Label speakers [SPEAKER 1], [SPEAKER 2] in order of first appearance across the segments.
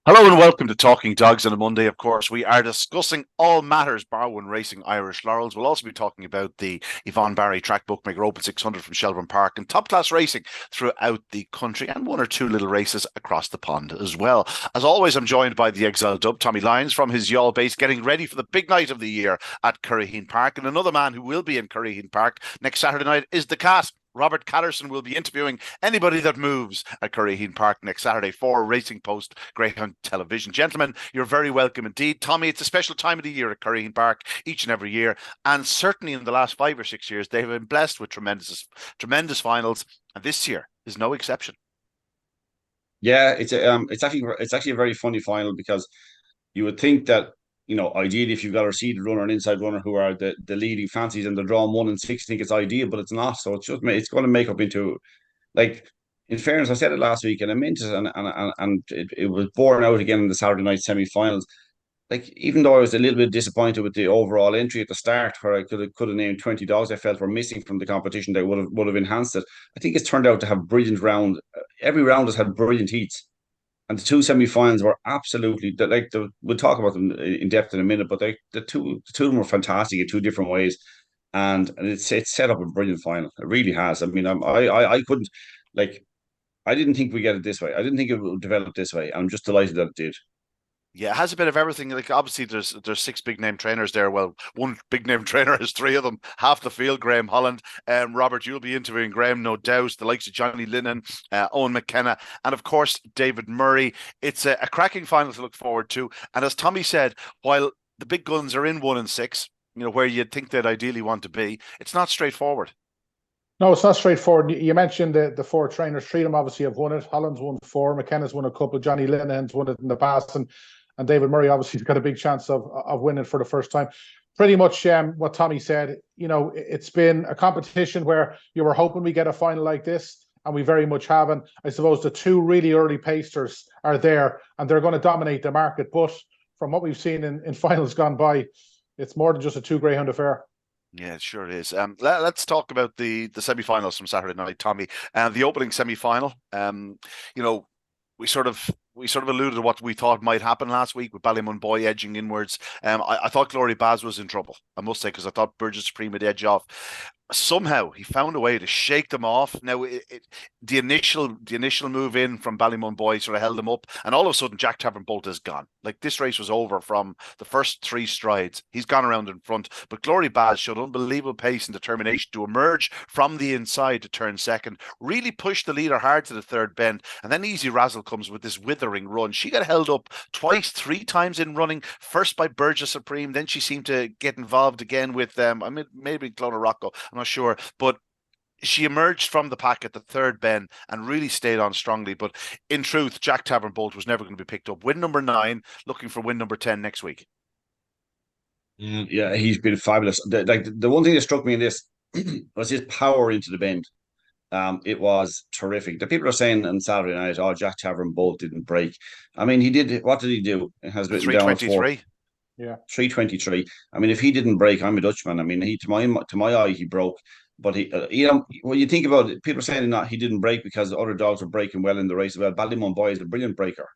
[SPEAKER 1] Hello and welcome to Talking Dogs on a Monday. Of course, we are discussing all matters Barwon Racing Irish Laurels. We'll also be talking about the Yvonne Barry Track Bookmaker Open 600 from Shelbourne Park and top class racing throughout the country and one or two little races across the pond as well. As always, I'm joined by the Exile Dub, Tommy Lyons, from his yawl base, getting ready for the big night of the year at Curraheen Park. And another man who will be in Curraheen Park next Saturday night is the Cat. Robert Catterson will be interviewing anybody that moves at Curraheen Park next Saturday for Racing Post Greyhound Television. Gentlemen, you're very welcome indeed. Tommy, it's a special time of the year at Curraheen Park each and every year, and certainly in the last 5 or 6 years, they have been blessed with tremendous finals, and this year is no exception.
[SPEAKER 2] Yeah, it's actually a very funny final because you would think that ideally if you've got a seeded runner and inside runner who are the leading fancies and they're drawn 1 and 6, I think it's ideal, but it's not. So it's going to make up into, like, in fairness, I said it last week and I meant it, and it was borne out again in the Saturday night semi-finals. Like, even though I was a little bit disappointed with the overall entry at the start, where I could have named 20 dogs I felt were missing from the competition that would have enhanced it. I think it's turned out to have brilliant round. Every round has had brilliant heats, and the two semi-finals were absolutely we'll talk about them in depth in a minute, but the two of them were fantastic in two different ways, and it's set up a brilliant final. It really has. I mean, I couldn't, like, I didn't think we get it this way. I didn't think it would develop this way. I'm just delighted that it did.
[SPEAKER 1] Yeah, it has a bit of everything. Like, obviously, there's six big name trainers there. Well, one big name trainer has three of them, half the field. Graham Holland, Robert, you'll be interviewing Graham, no doubt. The likes of Johnny Lennon, Owen McKenna, and of course David Murray. It's a cracking final to look forward to. And as Tommy said, while the big guns are in 1 and 6, where you'd think they'd ideally want to be, it's not straightforward.
[SPEAKER 3] No, it's not straightforward. You mentioned the four trainers. Three of them obviously have won it. Holland's won four. McKenna's won a couple. Johnny Linehan's won it in the past, and David Murray obviously has got a big chance of winning for the first time. Pretty much what Tommy said. It's been a competition where you were hoping we get a final like this, and we very much have. And I suppose the two really early pacers are there, and they're going to dominate the market. But from what we've seen in finals gone by, it's more than just a two greyhound affair.
[SPEAKER 1] Yeah, it sure is. Let's talk about the semi-finals from Saturday night, Tommy. The opening semi-final. You know, we sort of alluded to what we thought might happen last week with Ballymunboy edging inwards. I thought Glory Baz was in trouble, I must say, because I thought Burgess Supreme would edge off. Somehow he found a way to shake them off. Now, the initial move in from Ballymunboy sort of held them up, and all of a sudden Jack Tavern Bolt is gone. Like, this race was over from the first three strides. He's gone around in front, but Glory Baz showed unbelievable pace and determination to emerge from the inside to turn second. Really pushed the leader hard to the third bend, and then Easy Razzle comes with this withering run. She got held up twice, three times in running. First by Burgess Supreme, then she seemed to get involved again with maybe Clona Rocco. I'm not sure, but she emerged from the pack at the third bend and really stayed on strongly. But in truth, Jack Tavern Bolt was never going to be picked up. Win number 9, looking for win number 10 next week.
[SPEAKER 2] Yeah, he's been fabulous. The one thing that struck me in this was his power into the bend. It was terrific. The people are saying on Saturday night, "Oh, Jack Tavern Bolt didn't break." I mean, he did. What did he do? It has written down
[SPEAKER 1] 323.
[SPEAKER 3] Yeah,
[SPEAKER 2] 323. I mean, if he didn't break, I'm a Dutchman. I mean, he to my eye, he broke. But when you think about it, people are saying that he didn't break because the other dogs were breaking well in the race as well. Ballymunboy is a brilliant breaker,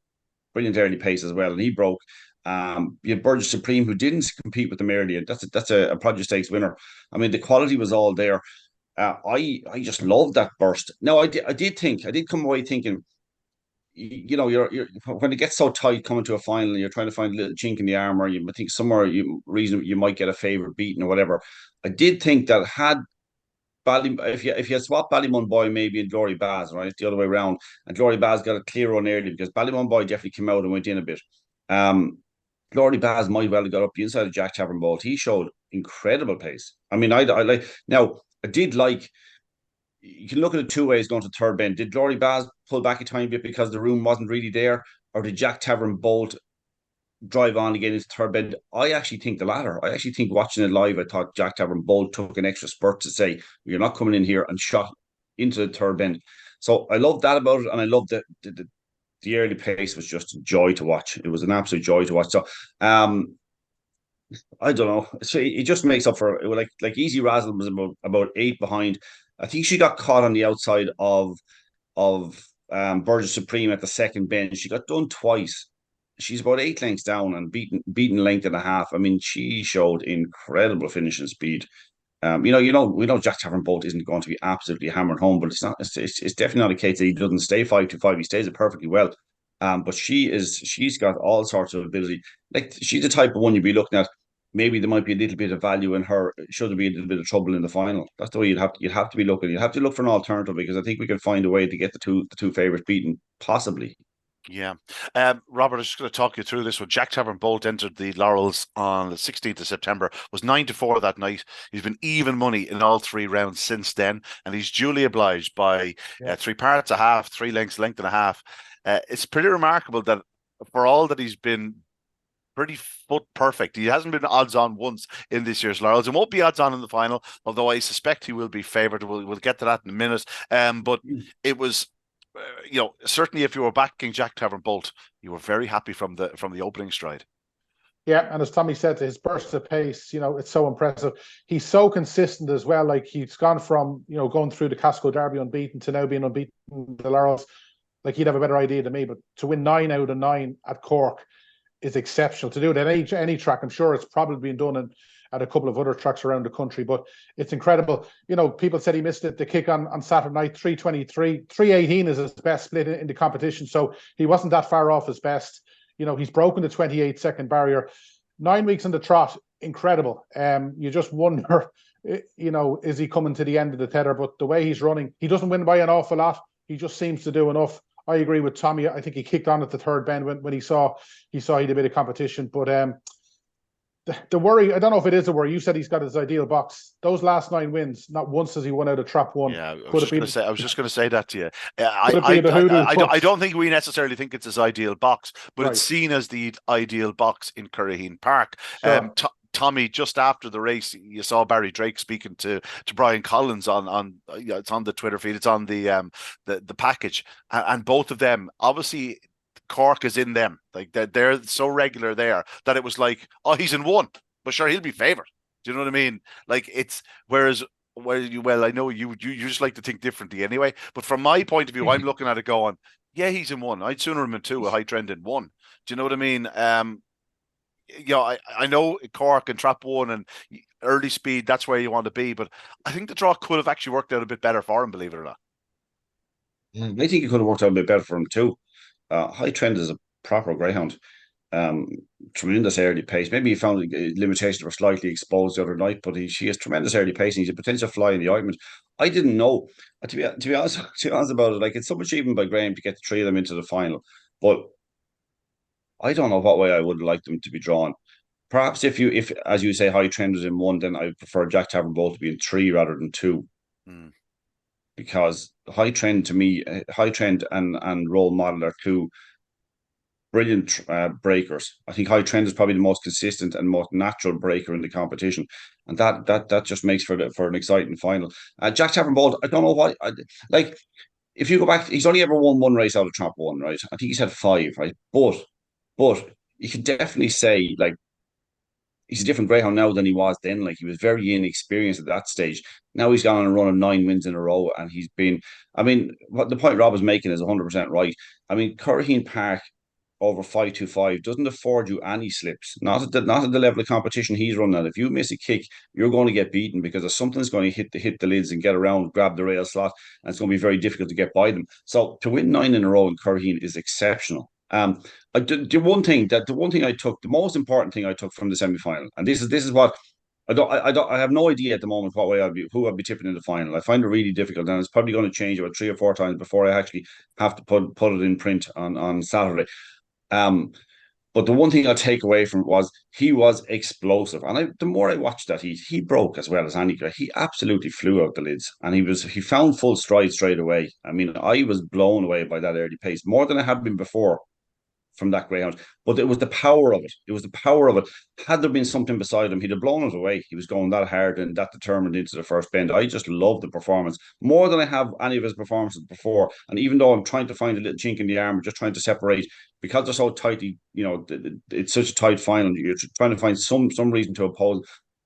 [SPEAKER 2] brilliant early pace as well, and he broke. You had Burgess Supreme, who didn't compete with them earlier. That's a Produce Stakes winner. I mean, the quality was all there. I just loved that burst. No, I did come away thinking, you're when it gets so tight coming to a final, and you're trying to find a little chink in the armor. You might think somewhere you might get a favorite beaten or whatever. I did think that had if you had swapped Ballymunboy maybe and Glory Baz, right, the other way around, and Glory Baz got a clear run early because Ballymunboy definitely came out and went in a bit. Um, Glory Baz might well have got up the inside of Jack Tavern Bolt. He showed incredible pace. I mean, I like now. I did like, you can look at it two ways going to third bend. Did Glory Baz pull back a tiny bit because the room wasn't really there, or did Jack Tavern Bolt drive on again into third bend? I actually think the latter. I actually think, watching it live, I thought Jack Tavern Bolt took an extra spurt to say, "You're not coming in here," and shot into the third bend. So I love that about it, and I love the early pace was just a joy to watch. It was an absolute joy to watch. So I don't know. So it just makes up for, like Easy Razzle was about 8 behind. I think she got caught on the outside of Burgess Supreme at the second bend. She got done twice. she's about 8 lengths down and beaten length and a half. I mean, she showed incredible finishing speed. We know Jack Tavern Bolt isn't going to be absolutely hammered home, but it's not. It's definitely not a case that he doesn't stay 5-5. He stays it perfectly well. But she's got all sorts of ability. Like, she's the type of one you'd be looking at. Maybe there might be a little bit of value in her. Should there be a little bit of trouble in the final? That's the way you'd have to be looking. You'd have to look for an alternative, because I think we can find a way to get the two favourites beaten, possibly.
[SPEAKER 1] Yeah. Robert, I'm just going to talk you through this one. Jack Tavern Bolt entered the Laurels on the 16th of September, was 9-4 that night. He's been even money in all 3 rounds since then, and he's duly obliged by 3 parts a half, 3 lengths, length and a half. It's pretty remarkable that for all that he's been pretty foot perfect, he hasn't been odds on once in this year's Laurels, and won't be odds on in the final, although I suspect he will be favoured. We'll get to that in a minute. But it was, certainly if you were backing Jack Tavern Bolt, you were very happy from the opening stride.
[SPEAKER 3] Yeah, and as Tommy said, his burst of pace, it's so impressive. He's so consistent as well. Like, he's gone from, going through the Casco Derby unbeaten to now being unbeaten in the Laurels. Like, he'd have a better idea than me, but to win 9 out of 9 at Cork is exceptional. To do it at any track, I'm sure it's probably been done at a couple of other tracks around the country, but it's incredible. People said he missed it, the kick on Saturday night, 3:23. 3:18 is his best split in the competition, so he wasn't that far off his best. He's broken the 28-second barrier. 9 weeks in the trot, incredible. You just wonder, is he coming to the end of the tether? But the way he's running, he doesn't win by an awful lot. He just seems to do enough. I agree with Tommy. I think he kicked on at the third bend when he saw he had a bit of competition. But the worry, I don't know if it is a worry. You said he's got his ideal box. Those last 9 wins, not once has he won out of trap 1.
[SPEAKER 1] Yeah, I was just going to say that to you. I don't think we necessarily think it's his ideal box, but it's seen as the ideal box in Curraheen Park. Sure. Tommy, just after the race, you saw Barry Drake speaking to Brian Collins on it's on the Twitter feed, it's on the package, and both of them, obviously Cork is in them. Like, they're so regular there that it was like, oh, he's in 1, but sure, he'll be favoured. Do you know what I mean? Like, it's well, I know you just like to think differently anyway, but from my point of view, I'm looking at it going, yeah, he's in 1. I'd sooner him in 2, a high trend in 1. Do you know what I mean? I know Cork and trap 1 and early speed, that's where you want to be, but I think the draw could have actually worked out a bit better for him, believe it or not.
[SPEAKER 2] I think it could have worked out a bit better for him too. High Trend is a proper greyhound. Tremendous early pace. Maybe he found limitations were slightly exposed the other night, but she has tremendous early pace, and he's a potential fly in the ointment. I didn't know, to be honest about it. Like, it's some achievement by Graham to get the 3 of them into the final, but I don't know what way I would like them to be drawn. Perhaps if as you say, High Trend was in 1, then I would prefer Jack Tavern Bolt to be in 3 rather than 2. Because High Trend, to me, High Trend and Role Model are 2 brilliant breakers. I think High Trend is probably the most consistent and most natural breaker in the competition, and that just makes for an exciting final. Jack Tavern Bolt, I don't know what like. If you go back, he's only ever won 1 race out of trap 1, right? I think he's had 5, right? But you can definitely say, like, he's a different greyhound now than he was then. Like, he was very inexperienced at that stage. Now he's gone on a run of 9 wins in a row, and he's been. I mean, what the point Rob is making is 100% right. I mean, Curraheen Park over 5-5 doesn't afford you any slips. Not at the level of competition he's running at. If you miss a kick, you're going to get beaten, because if something's going to hit the lids and get around, grab the rail slot, and it's going to be very difficult to get by them. So to win 9 in a row in Curraheen is exceptional. The one thing I took, the most important thing I took from the semi-final, and this is what I have no idea at the moment who I'd be tipping in the final. I find it really difficult, and it's probably going to change about 3 or 4 times before I actually have to put it in print on Saturday. But the one thing I take away from it was he was explosive, and the more I watched that, he broke as well as any guy. He absolutely flew out the lids, and he found full stride straight away. I mean, I was blown away by that early pace, more than I had been before from that greyhound. But it was the power of it. It was the power of it. Had there been something beside him, he'd have blown it away. He was going that hard and that determined into the first bend. I just love the performance more than I have any of his performances before. And even though I'm trying to find a little chink in the armor, just trying to separate, because they're so tightly, it's such a tight final. You're trying to find some reason to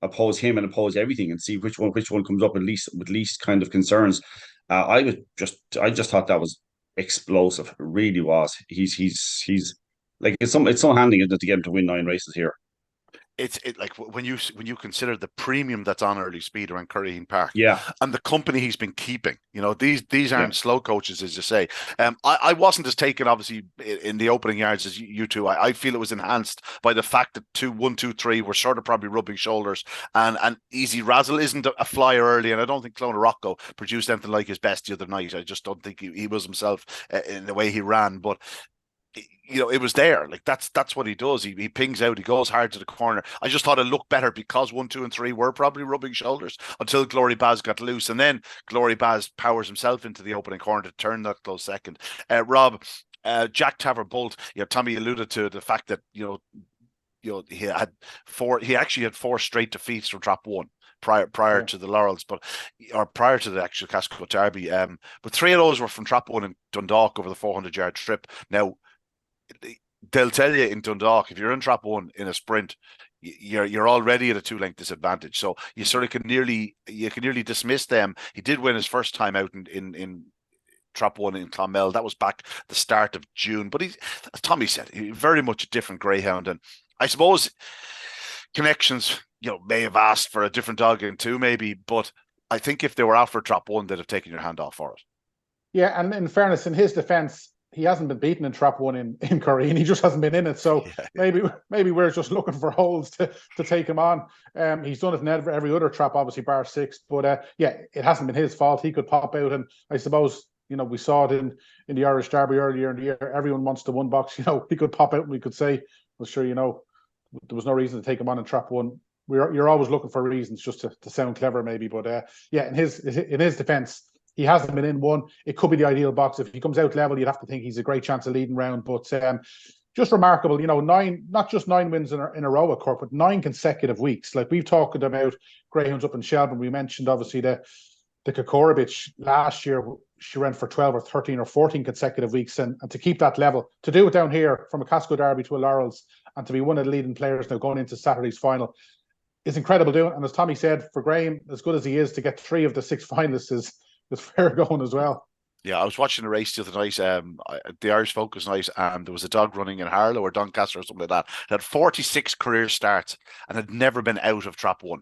[SPEAKER 2] oppose him and oppose everything, and see which one comes up with least kind of concerns. I just thought that was explosive. It really was. He's Like it's so handy to get him to win 9 races here.
[SPEAKER 1] It's like when you consider the premium that's on early speed around Curraheen Park
[SPEAKER 2] Yeah,
[SPEAKER 1] and the company he's been keeping. These
[SPEAKER 2] yeah.
[SPEAKER 1] aren't slow coaches, as you say. I wasn't as taken, obviously, in the opening yards as you two. I feel it was enhanced by the fact that 1, 2, 3 were sort of probably rubbing shoulders, and Easy Razzle isn't a flyer early, and I don't think Clona Rocco produced anything like his best the other night. I just don't think he was himself in the way he ran, but it was there. Like that's what he does. He pings out. He goes hard to the corner. I just thought it looked better because 1, 2, and 3 were probably rubbing shoulders until Glory Baz got loose, and then Glory Baz powers himself into the opening corner to turn that close second. Rob, Jack Tavern Bolt. Tommy alluded to the fact that he had four. He actually had 4 straight defeats from Trap One prior to the Laurels, or prior to the actual Casco Derby. But 3 of those were from Trap One in Dundalk over the 400-yard trip. Now, they'll tell you in Dundalk, if you're in Trap One in a sprint, you're already at a 2-length disadvantage. So you sort of can nearly dismiss them. He did win his first time out in Trap One in Clonmel. That was back the start of June. But as Tommy said, very much a different greyhound, and I suppose connections, may have asked for a different dog in 2, maybe. But I think if they were out for Trap One, they'd have taken your hand off for it.
[SPEAKER 3] Yeah, and in fairness, in his defence, he hasn't been beaten in Trap One in Curraheen. He just hasn't been in it. So maybe we're just looking for holes to take him on. He's done it in every other trap, obviously bar 6. But it hasn't been his fault. He could pop out, and I suppose we saw it in the Irish Derby earlier in the year. Everyone wants the 1 box. He could pop out, and we could say, well, sure, there was no reason to take him on in Trap One. You're always looking for reasons just to sound clever, maybe. But in his defence, he hasn't been in one. It could be the ideal box. If he comes out level, you'd have to think he's a great chance of leading round. But just remarkable, 9, not just 9 wins in a row at Cork, but 9 consecutive weeks. Like we've talked about greyhounds up in Shelbourne. We mentioned obviously the Kokorobich last year. She ran for 12 or 13 or 14 consecutive weeks, and to keep that level, to do it down here from a Casco Derby to a Laurels, and to be one of the leading players now going into Saturday's final is incredible doing. And as Tommy said, for Graham, as good as he is, to get 3 of the 6 finalists is fair going as well.
[SPEAKER 1] Yeah, I was watching the race the other night, the Irish Focus night, and there was a dog running in Harlow or Doncaster or something like that. It had 46 career starts and had never been out of Trap One.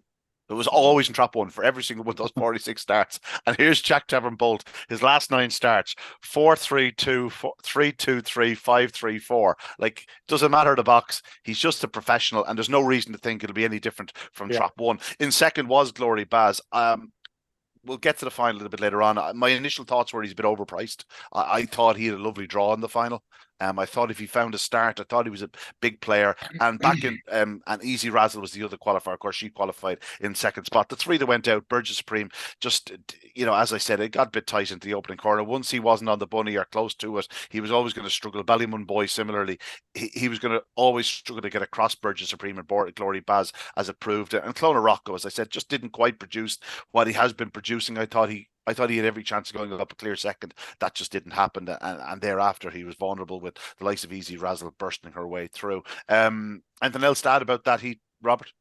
[SPEAKER 1] It was always in Trap One for every single one of those 46 starts. And here's Jack Tavern Bolt, his last 9 starts: 4-3-2, 3-2-3, 5-3-4. Like, doesn't matter the box. He's just a professional, and there's no reason to think it'll be any different from Trap One. In second was Glory Baz. We'll get to the final a little bit later on. My initial thoughts were he's a bit overpriced. I thought he had a lovely draw in the final. I thought if he found a start, I thought he was a big player. And back in, and Easy Razzle was the other qualifier. Of course, she qualified in second spot. The 3 that went out, Burgess Supreme, just, as I said, it got a bit tight into the opening corner. Once he wasn't on the bunny or close to it, he was always going to struggle. Ballymun Boy, similarly, he was going to always struggle to get across Burgess Supreme and Glory Baz, as it proved. And Clona Rocco, as I said, just didn't quite produce what he has been producing. I thought he had every chance of going up a clear second. That just didn't happen. And thereafter, he was vulnerable with the likes of Easy Razzle bursting her way through. Anything else to add about that, Robert?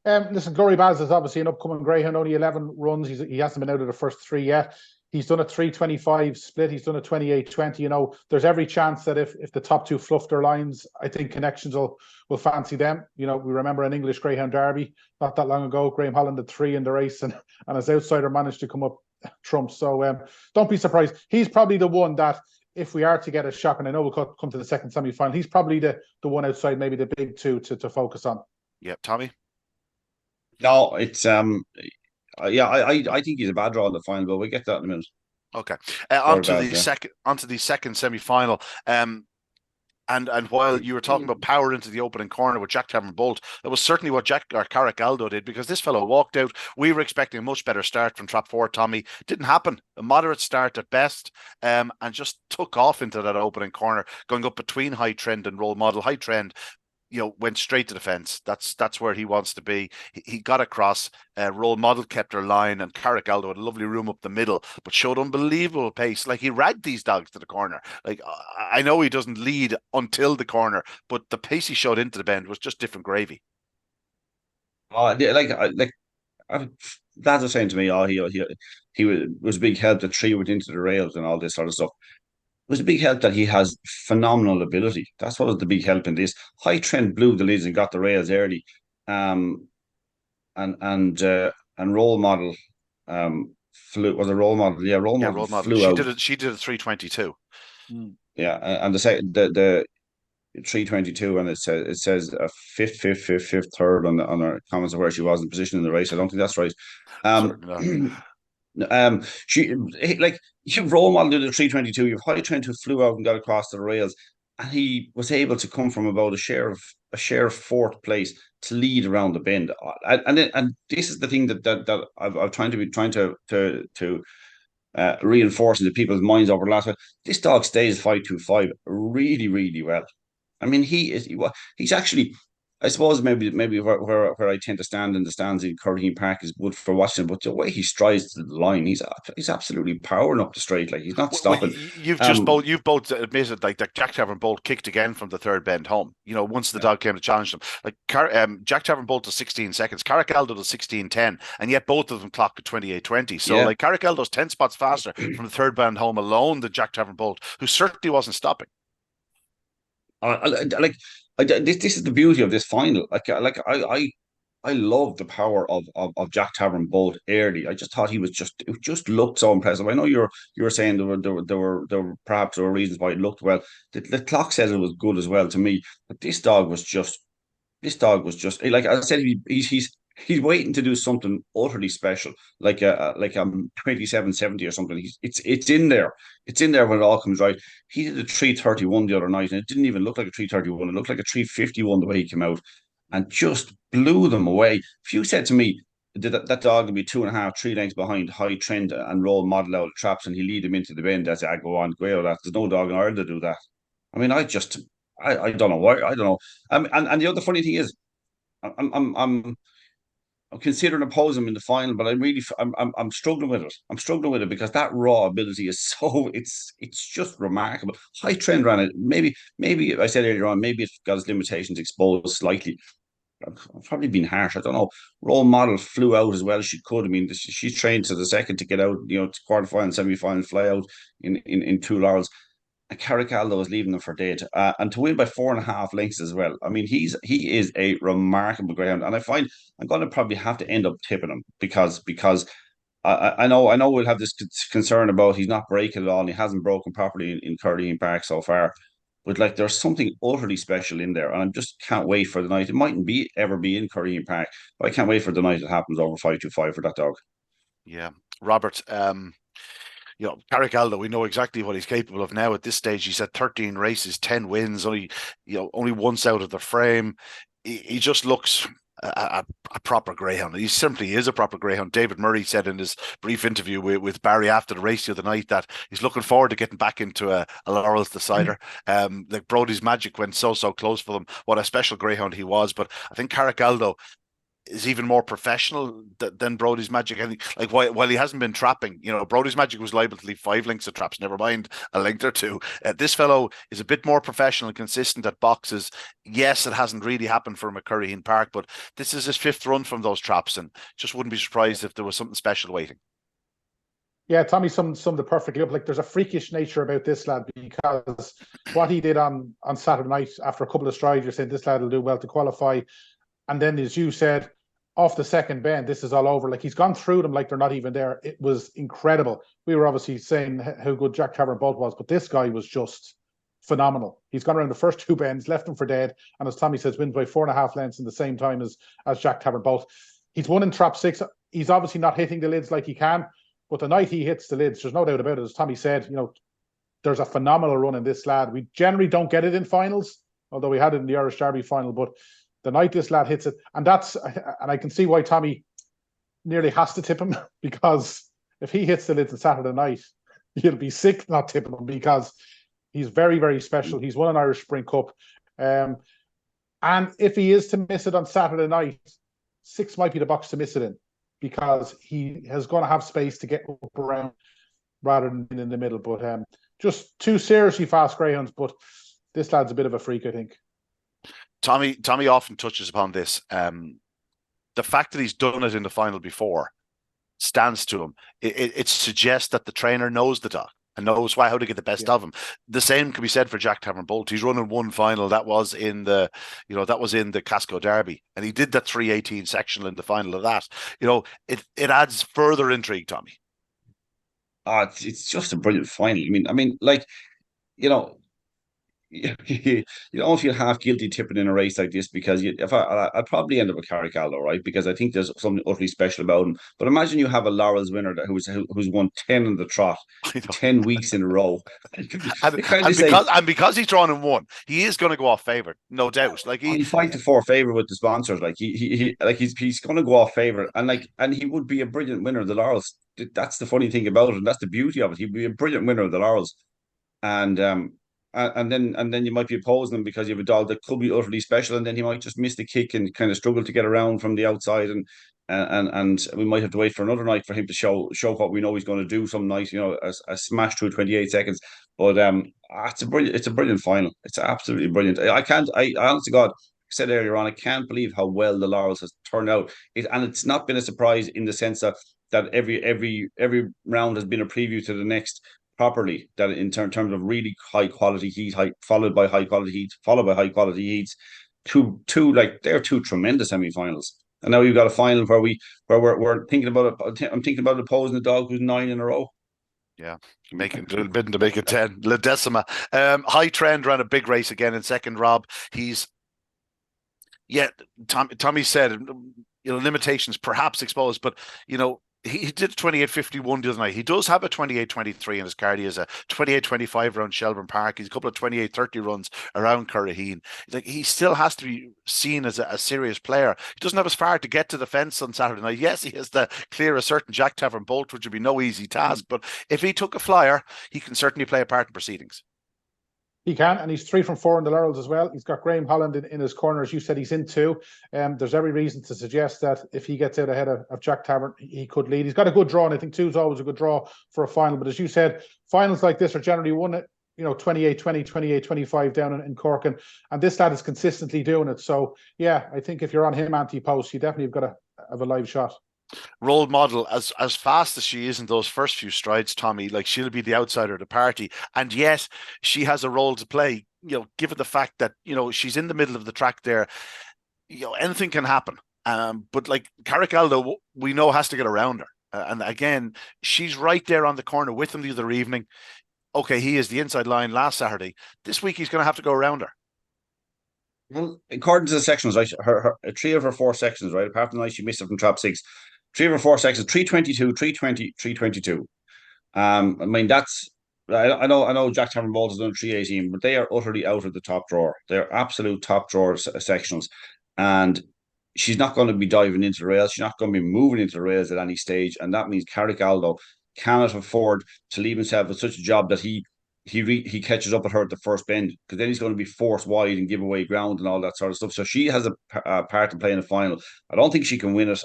[SPEAKER 3] Listen, Glory Baz is obviously an upcoming greyhound, only 11 runs. He hasn't been out of the first 3 yet. He's done a 3:25 split. He's done a 28:20. There's every chance that if the top 2 fluff their lines, I think Connections will fancy them. We remember an English Greyhound Derby not that long ago. Graham Holland had 3 in the race, and his outsider managed to come up trumps. So don't be surprised. He's probably the one that, if we are to get a shock, and I know we'll come to the second semi-final, he's probably the one outside maybe the big 2 to focus on.
[SPEAKER 1] Yeah, Tommy?
[SPEAKER 2] No, it's I think he's a bad draw in the final, but we'll get that in a minute.
[SPEAKER 1] Okay. Onto the second semi-final. And while you were talking about power into the opening corner with Jack Tavern Bolt, that was certainly what Carrick Aldo did, because this fellow walked out. We were expecting a much better start from Trap 4, Tommy. Didn't happen. A moderate start at best, and just took off into that opening corner, going up between High Trend and Role Model. High Trend, went straight to the fence. That's where he wants to be. He got across. Role Model kept her line, and Carrick Aldo had a lovely room up the middle, but showed unbelievable pace. Like, he ragged these dogs to the corner. Like, I know he doesn't lead until the corner, but the pace he showed into the bend was just different gravy.
[SPEAKER 2] Lads are saying to me, he was a big help. The 3 went into the rails and all this sort of stuff. was a big help that he has phenomenal ability. That's what was the big help in this. High Trent blew the leads and got the rails early. Um, and role model flew was a role model. Yeah, role
[SPEAKER 1] Yeah,
[SPEAKER 2] model
[SPEAKER 1] role model.
[SPEAKER 2] flew out.
[SPEAKER 1] She did a 3:22.
[SPEAKER 2] Yeah, and the 3:22, and it says a fifth, third on her comments of where she was in position in the race. I don't think that's right. Um,
[SPEAKER 1] Certainly not.
[SPEAKER 2] like you've role model did the 3:22. You've High Trent who flew out and got across the rails, and he was able to come from about a share of fourth place to lead around the bend. And this is the thing that I've trying to reinforce into people's minds over the last while. This dog stays 525 really, really well. I mean, he's actually, I suppose maybe where I tend to stand in the stands in Curraheen Park is good for watching, but the way he strides to the line, he's absolutely powering up the straight, like he's not
[SPEAKER 1] Well,
[SPEAKER 2] stopping.
[SPEAKER 1] you've both admitted like that Jack Tavern Bolt kicked again from the third bend home. You know, once the
[SPEAKER 2] Yeah.
[SPEAKER 1] dog came to challenge them, like Jack Tavern Bolt to 16 seconds, Caracal to 16:10, and yet both of them clocked at 28:20. So
[SPEAKER 2] Yeah.
[SPEAKER 1] like Caracal 10 spots faster from the third bend home alone than Jack Tavern Bolt, who certainly wasn't stopping.
[SPEAKER 2] This is the beauty of this final. I love the power of Jack Tavern Bolt early. I just thought it just looked so impressive. I know you were saying there were perhaps there were reasons why it looked well. The clock says it was good as well to me, but this dog was just like I said. He's waiting to do something utterly special, like 2770 or something. It's in there. It's in there when it all comes right. He did a 331 the other night, and it didn't even look like a 331. It looked like a 351 the way he came out, and just blew them away. If you said to me that dog would be 2.5, 3 lengths behind High Trend and roll model out of traps, and he lead him into the bend, as I go on, go that. There's no dog in Ireland to do that. I mean, I don't know why. I don't know. And the other funny thing is, I'm I'm I'm I'm considering opposing him in the final, but I'm struggling with it. I'm struggling with it because that raw ability is so it's just remarkable. High Trend ran it. Maybe I said earlier on, maybe it got his limitations exposed slightly. I've probably been harsh. I don't know. Role model flew out as well as she could. I mean, she's trained to the second to get out, to quarterfinal, semi-final, fly out in two Laurels. And Carricaldo was leaving them for dead, and to win by 4.5 lengths as well. I mean, he is a remarkable greyhound, and I find I'm going to probably have to end up tipping him because I know we'll have this concern about he's not breaking at all, and he hasn't broken properly in Curraheen Park so far. But like, there's something utterly special in there, and I just can't wait for the night. It mightn't be ever be in Curraheen Park, but I can't wait for the night it happens over 525 for that dog.
[SPEAKER 1] Yeah, Robert. Carrick we know exactly what he's capable of now at this stage. He's had 13 races, 10 wins, only once out of the frame. He just looks a proper greyhound. He simply is a proper greyhound. David Murray said in his brief interview with Barry after the race the other night that he's looking forward to getting back into a Laurels decider. Like Brody's Magic went so close for them. What a special greyhound he was. But I think Carrick is even more professional than Brody's Magic. And like while he hasn't been trapping, Brody's Magic was liable to leave 5 lengths of traps, never mind a length or two. This fellow is a bit more professional and consistent at boxes. Yes, it hasn't really happened for him at Curraheen Park, but this is his 5th run from those traps, and just wouldn't be surprised if there was something special waiting.
[SPEAKER 3] Yeah, Tommy summed it perfectly up. Like, there's a freakish nature about this lad, because what he did on Saturday night after a couple of strides, you're saying this lad will do well to qualify. And then, as you said, off the second bend, this is all over. Like, he's gone through them like they're not even there. It was incredible. We were obviously saying how good Jack Tavern Bolt was, but this guy was just phenomenal. He's gone around the first 2 bends, left them for dead, and as Tommy says, wins by 4.5 lengths in the same time as Jack Tavern Bolt. He's won in trap 6. He's obviously not hitting the lids like he can, but the night he hits the lids, there's no doubt about it. As Tommy said, there's a phenomenal run in this lad. We generally don't get it in finals, although we had it in the Irish Derby final, but the night this lad hits it, and I can see why Tommy nearly has to tip him, because if he hits the lids on Saturday night, he'll be sick not tipping him, because he's very, very special. He's won an Irish Sprint Cup. And if he is to miss it on Saturday night, 6 might be the box to miss it in, because he is going to have space to get up around rather than in the middle. But just 2 seriously fast greyhounds, but this lad's a bit of a freak, I think.
[SPEAKER 1] Tommy often touches upon this. The fact that he's done it in the final before stands to him. It suggests that the trainer knows the dog. and knows how to get the best of him. The same can be said for Jack Tavern Bolt. He's running one final that was in the, Casco Derby, and he did that 3:18 sectional in the final of that. It adds further intrigue, Tommy.
[SPEAKER 2] It's just a brilliant final. Like, you know, you don't feel half guilty tipping in a race like this, because I'd probably end up with Carrick-Aldo, right? Because I think there's something utterly special about him. But imagine you have a Laurels winner who's won 10 in the trot, 10 weeks in a row.
[SPEAKER 1] Because he's drawn in one, he is going to go off favourite, no doubt. Like
[SPEAKER 2] he 5-4 favourite with the sponsors. Like he's going to go off favourite, and he would be a brilliant winner of the Laurels. That's the funny thing about it, and that's the beauty of it. He'd be a brilliant winner of the Laurels, and then you might be opposing him because you have a dog that could be utterly special, and then he might just miss the kick and kind of struggle to get around from the outside, and we might have to wait for another night for him to show what we know he's going to do some night, a smash through 28 seconds. But it's a brilliant final. It's absolutely brilliant. I honestly, God, I said earlier on, I can't believe how well the Laurels has turned out. And it's not been a surprise in the sense that every round has been a preview to the next properly, that in terms of really high quality heat, followed by high quality heats. They're two tremendous semi-finals. And now you've got a final where we're thinking about it. I'm thinking about opposing a dog who's 9 in a row.
[SPEAKER 1] Yeah, making a little bit to make it 10. La Decima. High Trend ran a big race again in second, Rob. Tommy said, limitations perhaps exposed, but he did 28.51 the other night. He does have a 28.23 in his card. He has a 28.25 around Shelbourne Park. He's a couple of 28.30 runs around Curraheen. He still has to be seen as a serious player. He doesn't have as far to get to the fence on Saturday night. Yes, he has to clear a certain Jack Tavern Bolt, which would be no easy task. But if he took a flyer, he can certainly play a part in proceedings.
[SPEAKER 3] He can, and he's 3 from 4 in the Laurels as well. He's got Graham Holland in his corner. As you said, he's in 2. There's every reason to suggest that if he gets out ahead of Jack Tavern, he could lead. He's got a good draw, and I think 2 is always a good draw for a final. But as you said, finals like this are generally won at 28-20, 28-25 down in Cork, and this lad is consistently doing it. So yeah, I think if you're on him anti-post, you definitely have got to have a live shot.
[SPEAKER 1] Role model, as fast as she is in those first few strides, Tommy, like, she'll be the outsider of the party, and yet she has a role to play, given the fact that she's in the middle of the track there. Anything can happen, but like Carrick-Aldo, we know, has to get around her, and again, she's right there on the corner with him the other evening. Okay, he is the inside line last Saturday. This week he's going to have to go around her.
[SPEAKER 2] Well, according to the sections, right, her 3 of her 4 sections, right, apart from the night she missed it from trap 6, 3 of her 4 sections, 3:22, 3:20, 3:22. That's, I know Jack Tavern Bolt has done 3:18, but they are utterly out of the top drawer. They're absolute top drawer sectionals, and she's not going to be diving into the rails. She's not going to be moving into the rails at any stage, and that means Carrick-Aldo cannot afford to leave himself with such a job that he catches up at her at the first bend, because then he's going to be forced wide and give away ground and all that sort of stuff. So she has a part to play in the final. I don't think she can win it.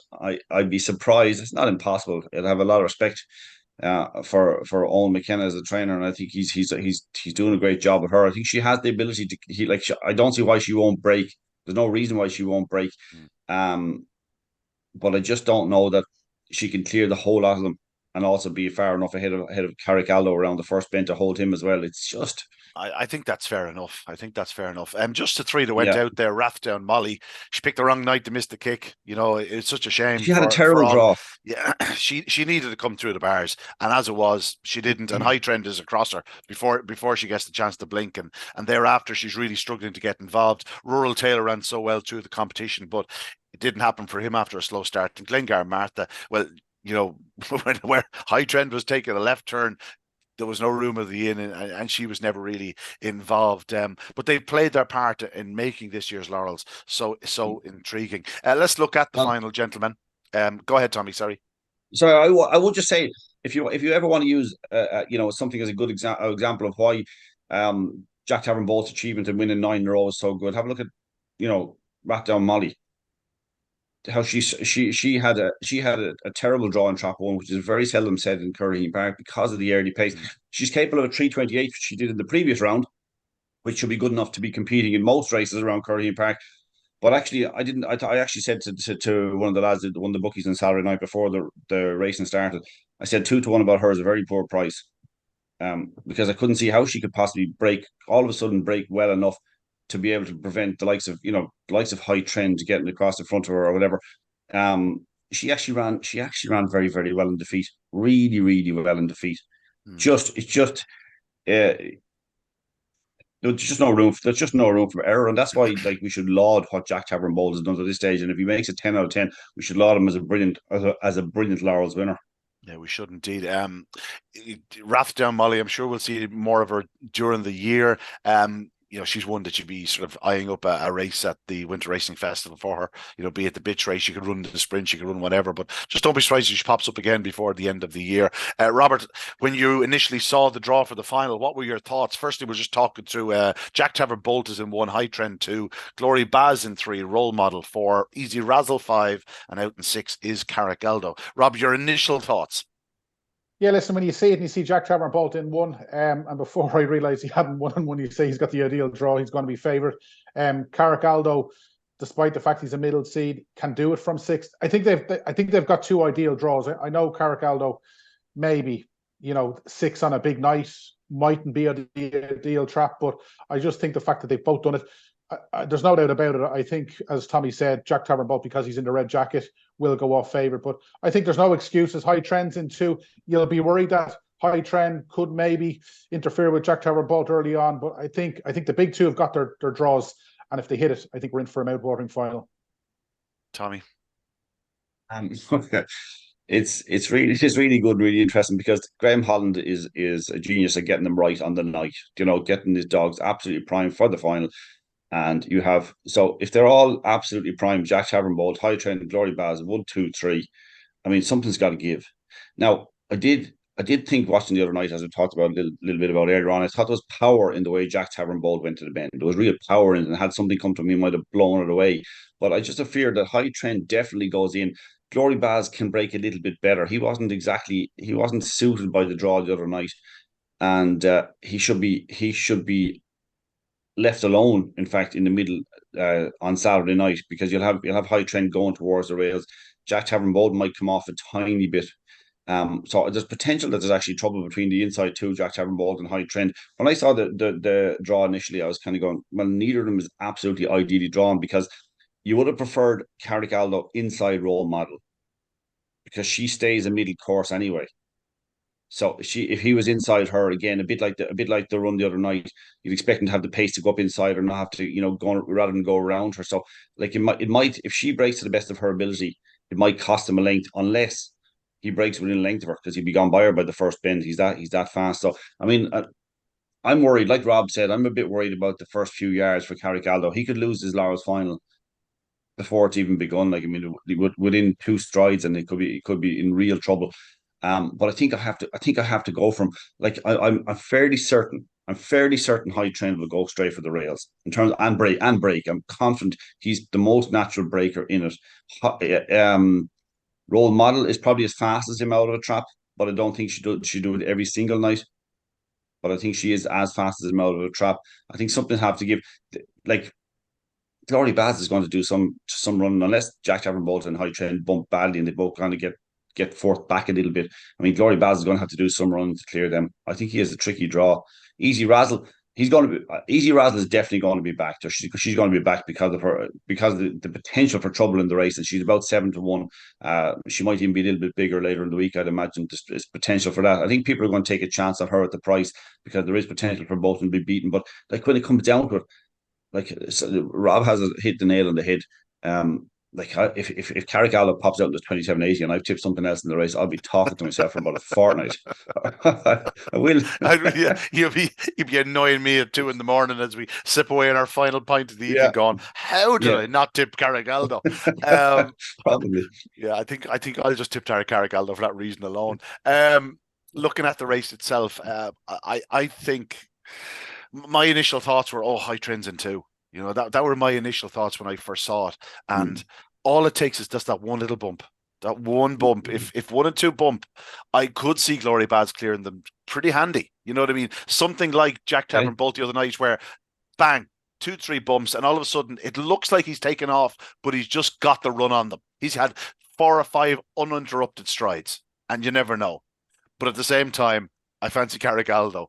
[SPEAKER 2] I'd be surprised. It's not impossible. I'd have a lot of respect for Owen McKenna as a trainer, and I think he's doing a great job with her. I think she has the ability to. I don't see why she won't break. There's no reason why she won't break. But I just don't know that she can clear the whole lot of them, and also be far enough ahead of Carrick-Aldo around the first bend to hold him as well. It's just...
[SPEAKER 1] I think that's fair enough. Just the 3 that went out there, Rathdown Molly, she picked the wrong night to miss the kick. It's such a shame.
[SPEAKER 2] She had a terrible draw.
[SPEAKER 1] Yeah, she needed to come through the bars, and as it was, she didn't. And High Trend is across her before she gets the chance to blink, and thereafter she's really struggling to get involved. Rural Taylor ran so well through the competition, but it didn't happen for him after a slow start. And Glengar Martha, well, where High Trend was taking a left turn, there was no room of the inn, and she was never really involved. But they played their part in making this year's Laurels so intriguing. Let's look at the final, gentlemen. Go ahead, Tommy. Sorry.
[SPEAKER 2] I would just say, if you ever want to use something as a good example of why Jack Tavern Bolt's achievement in winning 9 in a row is so good, have a look at Rathdown Molly. How she had a terrible draw in trap 1, which is very seldom said in Curraheen Park because of the early pace. She's capable of a 3:28, which she did in the previous round, which should be good enough to be competing in most races around Curraheen Park. But actually, I didn't. I actually said to one of the lads, one of the bookies on Saturday night before the racing started, I said 2-1 about her is a very poor price. because I couldn't see how she could possibly all of a sudden break well enough to be able to prevent the likes of High Trend getting across the front of her or whatever. She actually ran very, very well in defeat. Really, really well in defeat. It's just there's just no room for error, and that's why we should laud what Jack Tavern Bowles has done to this stage. And if he makes a 10 out of 10, we should laud him as a brilliant Laurels winner.
[SPEAKER 1] Yeah, we should indeed. Rathdown Molly, I'm sure we'll see more of her during the year. She's one that you'd be sort of eyeing up a race at the Winter Racing Festival for her. Be it the bitch race, she could run the sprint, she could run whatever, but just don't be surprised if she pops up again before the end of the year. Robert, when you initially saw the draw for the final, what were your thoughts? Firstly, we're just talking through Jack Tavern Bolt is in 1, High Trend 2, Glory Baz in 3, Role Model 4, Easy Razzle 5, and out in 6 is Carrick-Aldo. Rob, your initial thoughts?
[SPEAKER 3] Yeah, listen, when you see it and you see Jack Tavern Bolt in 1, and before I realised he hadn't won on 1, you say he's got the ideal draw, he's going to be favoured. Carrick-Aldo, despite the fact he's a middle seed, can do it from 6th. I think they've got 2 ideal draws. I know Carrick-Aldo maybe, 6 on a big night mightn't be a ideal trap, but I just think the fact that they've both done it, there's no doubt about it. I think, as Tommy said, Jack Tavern Bolt, because he's in the red jacket, will go off favourite. But I think there's no excuses. High Trend's in 2. You'll be worried that High Trend could maybe interfere with Jack Tavern Bolt early on. But I think the big 2 have got their draws. And if they hit it, I think we're in for a mouth-watering final.
[SPEAKER 1] Tommy?
[SPEAKER 2] It's really good and really interesting, because Graham Holland is a genius at getting them right on the night. Getting his dogs absolutely primed for the final. And you have, so if they're all absolutely prime, Jack Tavern Bolt, High Trend, Glory Baz, 1, 2, 3, I mean, something's got to give. Now, I did think watching the other night, as we talked about a little bit about earlier on, I thought there was power in the way Jack Tavern Bolt went to the bend. There was real power in it, and had something come to me, might have blown it away. But I just have fear that High Trend definitely goes in. Glory Baz can break a little bit better. He wasn't suited by the draw the other night, and he should be left alone, in fact, in the middle on Saturday night, because you'll have High Trend going towards the rails. Jack Tavern Bolt might come off a tiny bit. So there's potential that there's actually trouble between the inside 2, Jack Tavern Bolt and High Trend. When I saw the draw initially, I was kind of going, well, neither of them is absolutely ideally drawn, because you would have preferred Carrick-Aldo inside Role Model, because she stays a middle course anyway. So if he was inside her again, a bit like the run the other night, you'd expect him to have the pace to go up inside her, not have to go rather than go around her. So it might if she breaks to the best of her ability, it might cost him a length, unless he breaks within a length of her, because he'd be gone by her by the first bend. He's that fast. So I mean, I'm worried. Like Rob said, I'm a bit worried about the first few yards for Carrick-Aldo. He could lose his Laurels final before it's even begun. Like, I mean, within 2 strides, and he could be in real trouble. But I think I have to go from, like, I'm fairly certain High Trend will go straight for the rails in terms and break. I'm confident he's the most natural breaker in it. Role Model is probably as fast as him out of a trap, but I don't think she do it every single night. But I think she is as fast as him out of a trap. I think something have to give. Like, Glory Baz is going to do some run, unless Jack Tavern Bolt and High Trend bump badly and they both kind of get forth back a little bit. I mean, Glory Baz is going to have to do some run to clear them. I think he has a tricky draw. Easy Razzle is definitely going to be back. She's going to be back because of the potential for trouble in the race, and she's about 7 to 1. She might even be a little bit bigger later in the week. I'd imagine there's potential for that. I think people are going to take a chance on her at the price, because there is potential for both to be beaten. But like, when it comes down to it, like, Rob has hit the nail on the head. Like, if Carrick-Aldo pops out in the 27.80 and I've tipped something else in the race, I'll be talking to myself for about a fortnight. I will.
[SPEAKER 1] You'll be annoying me at 2 a.m. as we sip away on our final pint of the evening, going, how did I not tip Carrick-Aldo?
[SPEAKER 2] Probably.
[SPEAKER 1] Yeah, I think I'll just tip Carrick-Aldo for that reason alone. Looking at the race itself, I think my initial thoughts were, High Trend's in 2. That were my initial thoughts when I first saw it. And all it takes is just that one little bump. That one bump. If 1 and 2 bump, I could see Glory Baz clearing them pretty handy. You know what I mean? Something like Jack Tavern Bolt the other night, where bang, 2, 3 bumps, and all of a sudden it looks like he's taken off, but he's just got the run on them. He's had 4 or 5 uninterrupted strides, and you never know. But at the same time, I fancy Carrigaldo.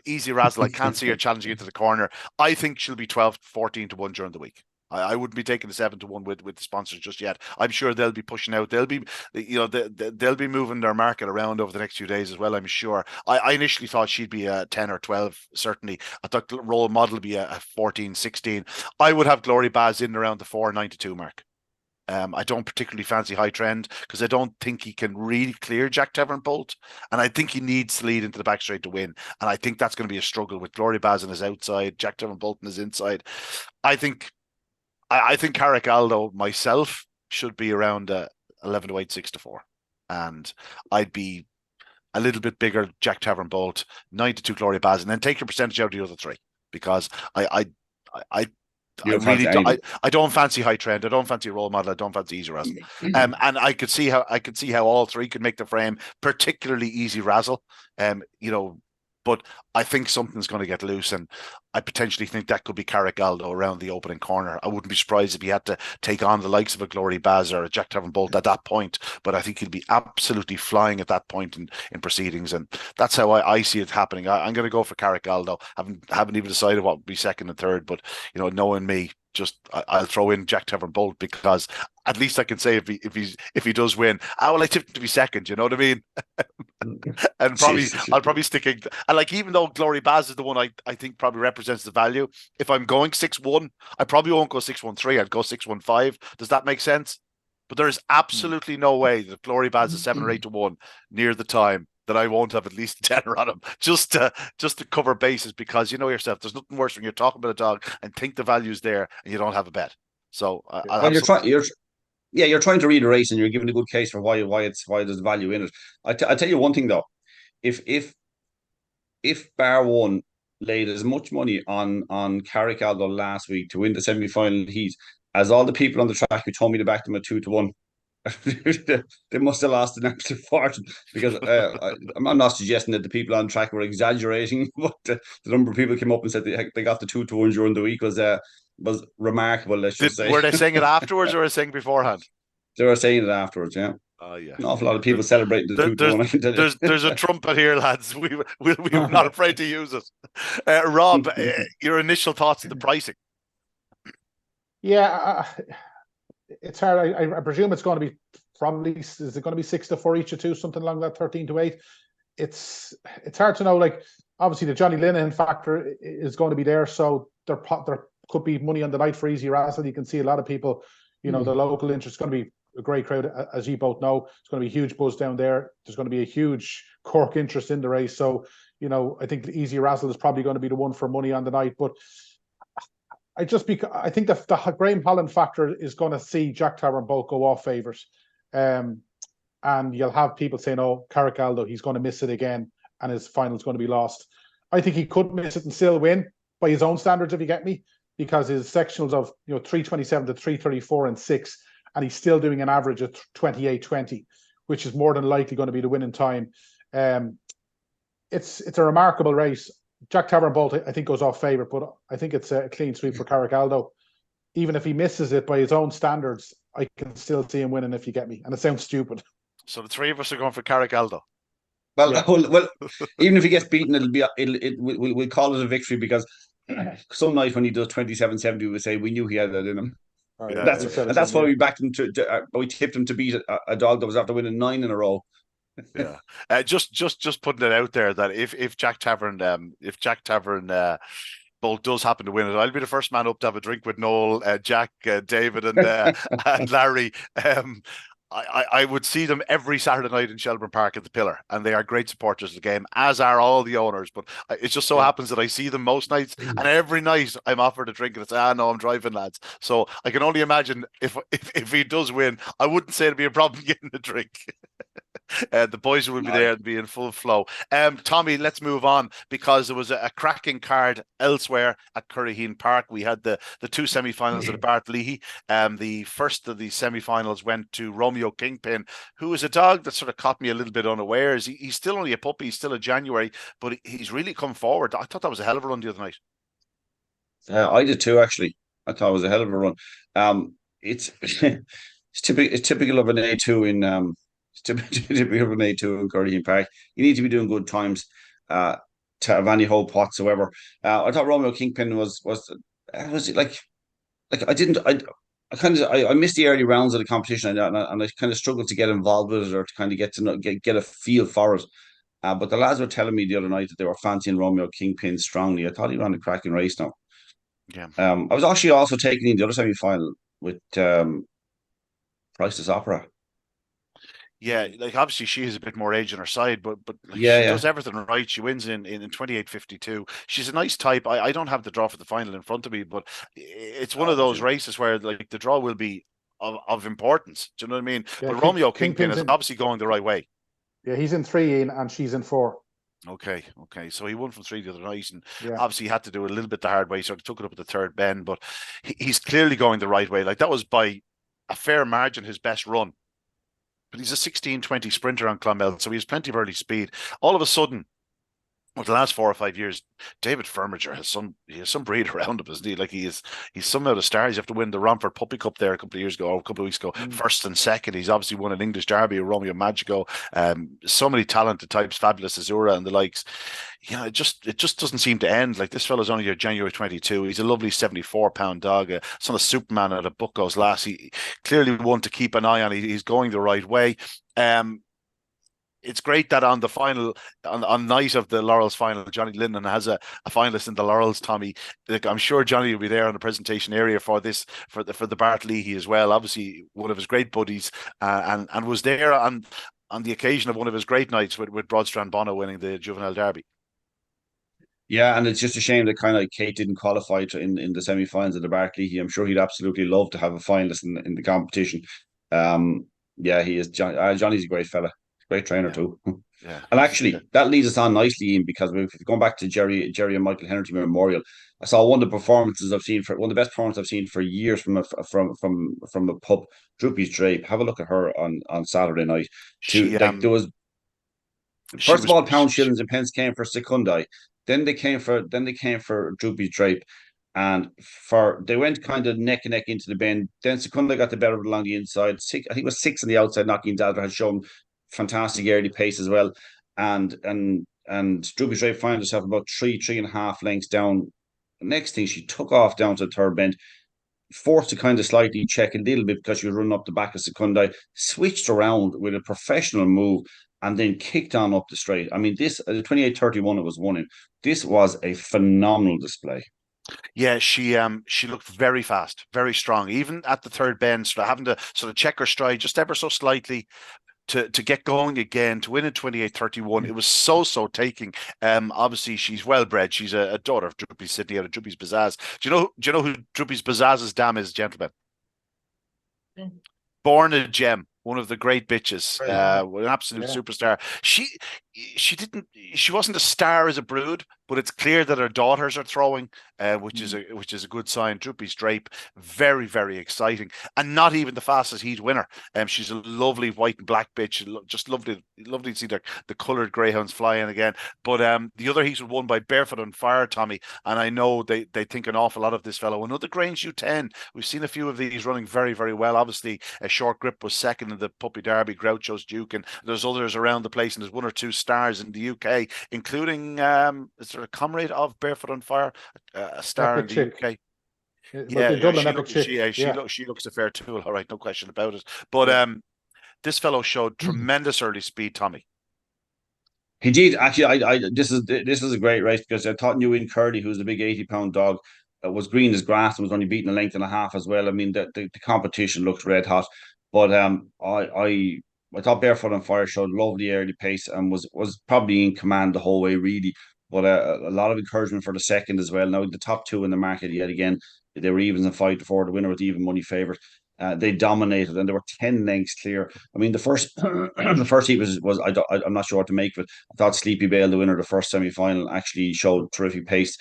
[SPEAKER 1] Easy Razzle, I can't see her challenging into the corner. I think she'll be 12, 14 to 1 during the week. I wouldn't be taking the 7 to 1 with the sponsors just yet. I'm sure they'll be pushing out. They'll be, they'll be moving their market around over the next few days as well. I'm sure. I initially thought she'd be a 10 or 12. Certainly, I thought the role model would be a 14, 16. I would have Glory Baz in around the 4.92 mark. I don't particularly fancy High Trend because I don't think he can really clear Jack Bolt, and I think he needs to lead into the back straight to win. And I think that's going to be a struggle with Glory Baz on his outside, Jack Bolt on his inside. I think Carrigaldo myself should be around 11 to 8, 6 to 4, and I'd be a little bit bigger Jack Bolt, 9 to 2 Glory Baz, and then take your percentage out of the other three because I don't fancy High Trend. I don't fancy Role Model. I don't fancy Easy Razzle. And I could see how all three could make the frame, particularly Easy Razzle. But I think something's going to get loose, and I potentially think that could be Carrigaldo around the opening corner. I wouldn't be surprised if he had to take on the likes of a Glory Baz or a Jack Bolt at that point, but I think he'll be absolutely flying at that point in proceedings, and that's how I see it happening. I'm going to go for Carrigaldo. Haven't even decided what would be second and third, but knowing me, I'll throw in Jack Bolt because at least I can say if he does win, I tipped him to be second. You know what I mean? And I'll probably stick in. And even though Glory Baz is the one I think probably represents the value, if I'm going 6-1, I probably won't go 6-1-3. I'd go 6-1-5. Does that make sense? But there is absolutely no way that Glory Baz is 7 or 8 to 1 near the time that I won't have at least a tenner on him just to cover bases, because you know yourself, there's nothing worse when you're talking about a dog and think the value's there and you don't have a bet. So
[SPEAKER 2] you're trying to read a race and you're giving a good case for why there's value in it. I tell you one thing though, if Bar One laid as much money on Carrigaldo last week to win the semi-final heat as all the people on the track who told me to back them at 2 to 1. They must have lost an absolute fortune, because I'm not suggesting that the people on track were exaggerating, but the number of people came up and said they got the 2 to 1 during the week was remarkable. Let's just say.
[SPEAKER 1] Were they saying it afterwards or were they saying beforehand?
[SPEAKER 2] They were saying it afterwards. Yeah.
[SPEAKER 1] Oh yeah.
[SPEAKER 2] An awful lot of people celebrating the 2 to 1. I can tell you.
[SPEAKER 1] There's a trumpet here, lads. We're not afraid to use it. Rob, your initial thoughts on the pricing?
[SPEAKER 3] Yeah. It's hard. I presume it's going to be is it going to be 6 to 4 each or 2, something along that, 13 to 8. It's hard to know. Obviously the Johnny Linehan factor is going to be there, so there could be money on the night for Easy Razzle. You can see a lot of people, the local interest is going to be a great crowd, as you both know. It's going to be a huge buzz down there. There's going to be a huge Cork interest in the race. So, I think the Easy Razzle is probably going to be the one for money on the night, but I think the Graham Holland factor is going to see Jack Bolt go off favours. And you'll have people saying, oh, Carrigaldo, he's going to miss it again and his final's going to be lost. I think he could miss it and still win by his own standards, if you get me, because his sectionals of 327 to 334 and 6, and he's still doing an average of 28.20, which is more than likely going to be the winning time. It's a remarkable race. Jack Bolt, I think, goes off favourite, but I think it's a clean sweep for Carrigaldo. Even if he misses it by his own standards, I can still see him winning, if you get me. And it sounds stupid. So
[SPEAKER 1] the three of us are going for Carrigaldo.
[SPEAKER 2] Well, yeah. Well, even if he gets beaten, we'll call it a victory, because some night when he does 27.70, we'll say we knew he had that in him. Yeah. That's why we backed him we tipped him to beat a dog that was after winning 9 in a row.
[SPEAKER 1] Yeah, just putting it out there that if Jack Tavern Bolt does happen to win it, I'll be the first man up to have a drink with Noel, Jack, David, and Larry. I would see them every Saturday night in Shelbourne Park at the Pillar, and they are great supporters of the game, as are all the owners. But it just so happens that I see them most nights, and every night I'm offered a drink, and it's no, I'm driving, lads. So I can only imagine if he does win, I wouldn't say it'd be a problem getting a drink. The boys will be there and be in full flow. Tommy, let's move on, because there was a cracking card elsewhere at Curraheen Park. We had the two semi-finals of the Bart Leahy. The first of the semi-finals went to Romeo Kingpin, who is a dog that sort of caught me a little bit unawares. He's still only a puppy, he's still a January, but he's really come forward. I thought that was a hell of a run the other night.
[SPEAKER 2] I did too, actually. I thought it was a hell of a run. It's typical of an A2 in typical of an A2 in Curraheen Park. You need to be doing good times. to have any hope whatsoever. I thought Romeo Kingpin was like I missed the early rounds of the competition, and I kind of struggled to get involved with it or to kind of get to know, get a feel for it. But the lads were telling me the other night that they were fancying Romeo Kingpin strongly. I thought he ran a cracking race now.
[SPEAKER 1] Yeah.
[SPEAKER 2] I was actually also taking in the other semi final with Price's Opera.
[SPEAKER 1] Yeah, like obviously she has a bit more age on her side, but like
[SPEAKER 2] Yeah,
[SPEAKER 1] she
[SPEAKER 2] yeah.
[SPEAKER 1] does everything right. She wins in 28.52. She's a nice type. I don't have the draw for the final in front of me, but it's one of those races where like the draw will be of importance. Do you know what I mean?
[SPEAKER 3] Yeah,
[SPEAKER 1] But Romeo Kingpin
[SPEAKER 3] Kingpin's
[SPEAKER 1] is
[SPEAKER 3] in.
[SPEAKER 1] obviously going the right way.
[SPEAKER 3] Yeah, he's in 3 and she's in 4.
[SPEAKER 1] Okay. So he won from 3 the other night, and
[SPEAKER 3] Yeah,
[SPEAKER 1] obviously he had to do a little bit the hard way. Sort of took it up at the third bend, but he's clearly going the right way. Like that was by a fair margin his best run. But he's a 16:20 sprinter on Clonmel, so he has plenty of early speed. All of a sudden, over the last 4 or 5 years, David Firmiger has some breed around him, isn't he? Like he's somehow the star. He's have to win the Romford Puppy Cup there a couple of years ago, or a couple of weeks ago, first and second. He's obviously won an English Derby, Romeo Magico. So many talented types, Fabulous Azura and the likes. It just doesn't seem to end. Like this fellow's only a January 22. He's a lovely 74-pound dog, son of Superman out of Bucko's Lass. He clearly one to keep an eye on. He's going the right way. It's great that on the final, on night of the Laurels final, Johnny Linden has a finalist in the Laurels. Tommy, like, I'm sure Johnny will be there on the presentation area for this for the Bart Leahy as well. Obviously, one of his great buddies, and was there on the occasion of one of his great nights with Broadstrand Bono winning the Juvenile Derby.
[SPEAKER 2] Yeah, and it's just a shame that kind of Kate didn't qualify in the semi-finals of the Barclay. I'm sure he'd absolutely love to have a finalist in the competition. Yeah, he is. Johnny's a great fella, great trainer
[SPEAKER 1] Yeah,
[SPEAKER 2] too.
[SPEAKER 1] yeah.
[SPEAKER 2] And actually, that leads us on nicely, Ian, because we've going back to Jerry and Michael Henry Memorial. I saw one of the performances I've seen for one of the best performances I've seen for years from a pup, Droopy's Drape. Have a look at her on Saturday night. To
[SPEAKER 1] She
[SPEAKER 2] like there was
[SPEAKER 1] she
[SPEAKER 2] first of
[SPEAKER 1] was
[SPEAKER 2] all, pound shillings and pence came for Secundai. Then they came for Droopy's Drape. And they went kind of neck and neck into the bend. Then Secunda got the better of it along the inside. I think it was 6 on the outside, knocking Dalver had shown fantastic early pace as well. And Droopy's Drape found herself about 3.5 lengths down. The next thing she took off down to the third bend, forced to kind of slightly check a little bit because she was running up the back of Secunda, switched around with a professional move and then kicked on up the straight. I mean, this 28-31 it was won in. This was a phenomenal display.
[SPEAKER 1] Yeah, she looked very fast, very strong. Even at the third bend, sort of having to sort of check her stride just ever so slightly to get going again, to win in 28-31. It was so taking. Obviously she's well bred. She's a daughter of Droopy Sydney out of Droopy's Bazaaz. Do you know who Droopy's Bazaaz's dam is, gentlemen? Born a Gem, one of the great bitches, an absolute superstar. She wasn't a star as a brood, but it's clear that her daughters are throwing, which is a good sign. Droopy's Drape, very exciting, and not even the fastest heat winner. She's a lovely white and black bitch. Just lovely to see the coloured greyhounds flying again. But the other heat was won by Barefoot on Fire, Tommy, and I know they think an awful lot of this fellow. Another Grange U10. We've seen a few of these running very well. Obviously, a Short Grip was second in the Puppy Derby, Groucho's Duke, and there's others around the place, and there's 1 or 2 stars in the UK, including is there a comrade of Barefoot on Fire, a star
[SPEAKER 3] Epic
[SPEAKER 1] in the
[SPEAKER 3] Chick.
[SPEAKER 1] UK?
[SPEAKER 3] But in Dublin,
[SPEAKER 1] She
[SPEAKER 3] Epic
[SPEAKER 1] looks
[SPEAKER 3] Chick.
[SPEAKER 1] she looks a fair tool, all right, no question about it. But this fellow showed tremendous early speed, Tommy.
[SPEAKER 2] He did actually. This is a great race because I thought New In Curdy, who's a big 80-pound dog, was green as grass and was only beating a length and a half as well. I mean, the competition looks red hot, but I thought Barefoot on Fire showed lovely early pace and was probably in command the whole way, really. But a lot of encouragement for the second as well. Now the top two in the market yet again, they were evens and 5-4. The winner with even money favourite. They dominated and they were 10 lengths clear. I mean, the first the first heat was I'm not sure what to make of it. I thought Sleepy Bale, the winner of the first semi-final, actually showed terrific pace.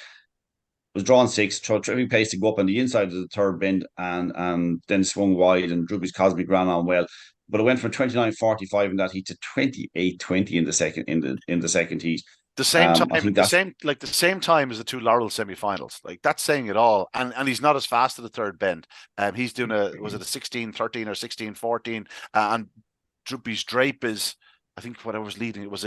[SPEAKER 2] Was drawn 6, showed terrific pace to go up on the inside of the third bend and then swung wide, and Droopy's Cosmic ran on well. But it went from 29-45 in that heat to 28-20 in the second heat.
[SPEAKER 1] The same time,
[SPEAKER 2] I think that's
[SPEAKER 1] the same time as the 2 Laurel semi-finals. Like that's saying it all. And he's not as fast at the third bend. He's doing was it a 16-13 or 16-14? And Droopy's Drape is, I think, what I was leading. Was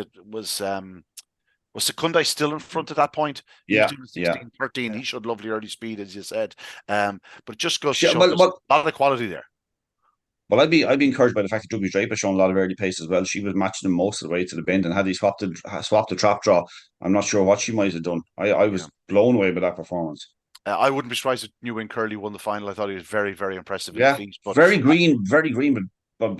[SPEAKER 1] Was Secundai still in front at that point? He was
[SPEAKER 2] Yeah,
[SPEAKER 1] doing
[SPEAKER 2] yeah.
[SPEAKER 1] 16, 13. He showed lovely early speed, as you said. But it just goes to
[SPEAKER 2] Yeah,
[SPEAKER 1] show
[SPEAKER 2] well,
[SPEAKER 1] there's
[SPEAKER 2] well,
[SPEAKER 1] a lot of quality there.
[SPEAKER 2] well, I'd be encouraged by the fact that Ruby Draper showing a lot of early pace as well. She was matching him most of the way to the bend, and had he swapped the trap draw, I'm not sure what she might have done. I was blown away by that performance.
[SPEAKER 1] I wouldn't be surprised if New Win Curly won the final. I thought he was very, very impressive in the
[SPEAKER 2] Yeah,
[SPEAKER 1] feet. But
[SPEAKER 2] very green, but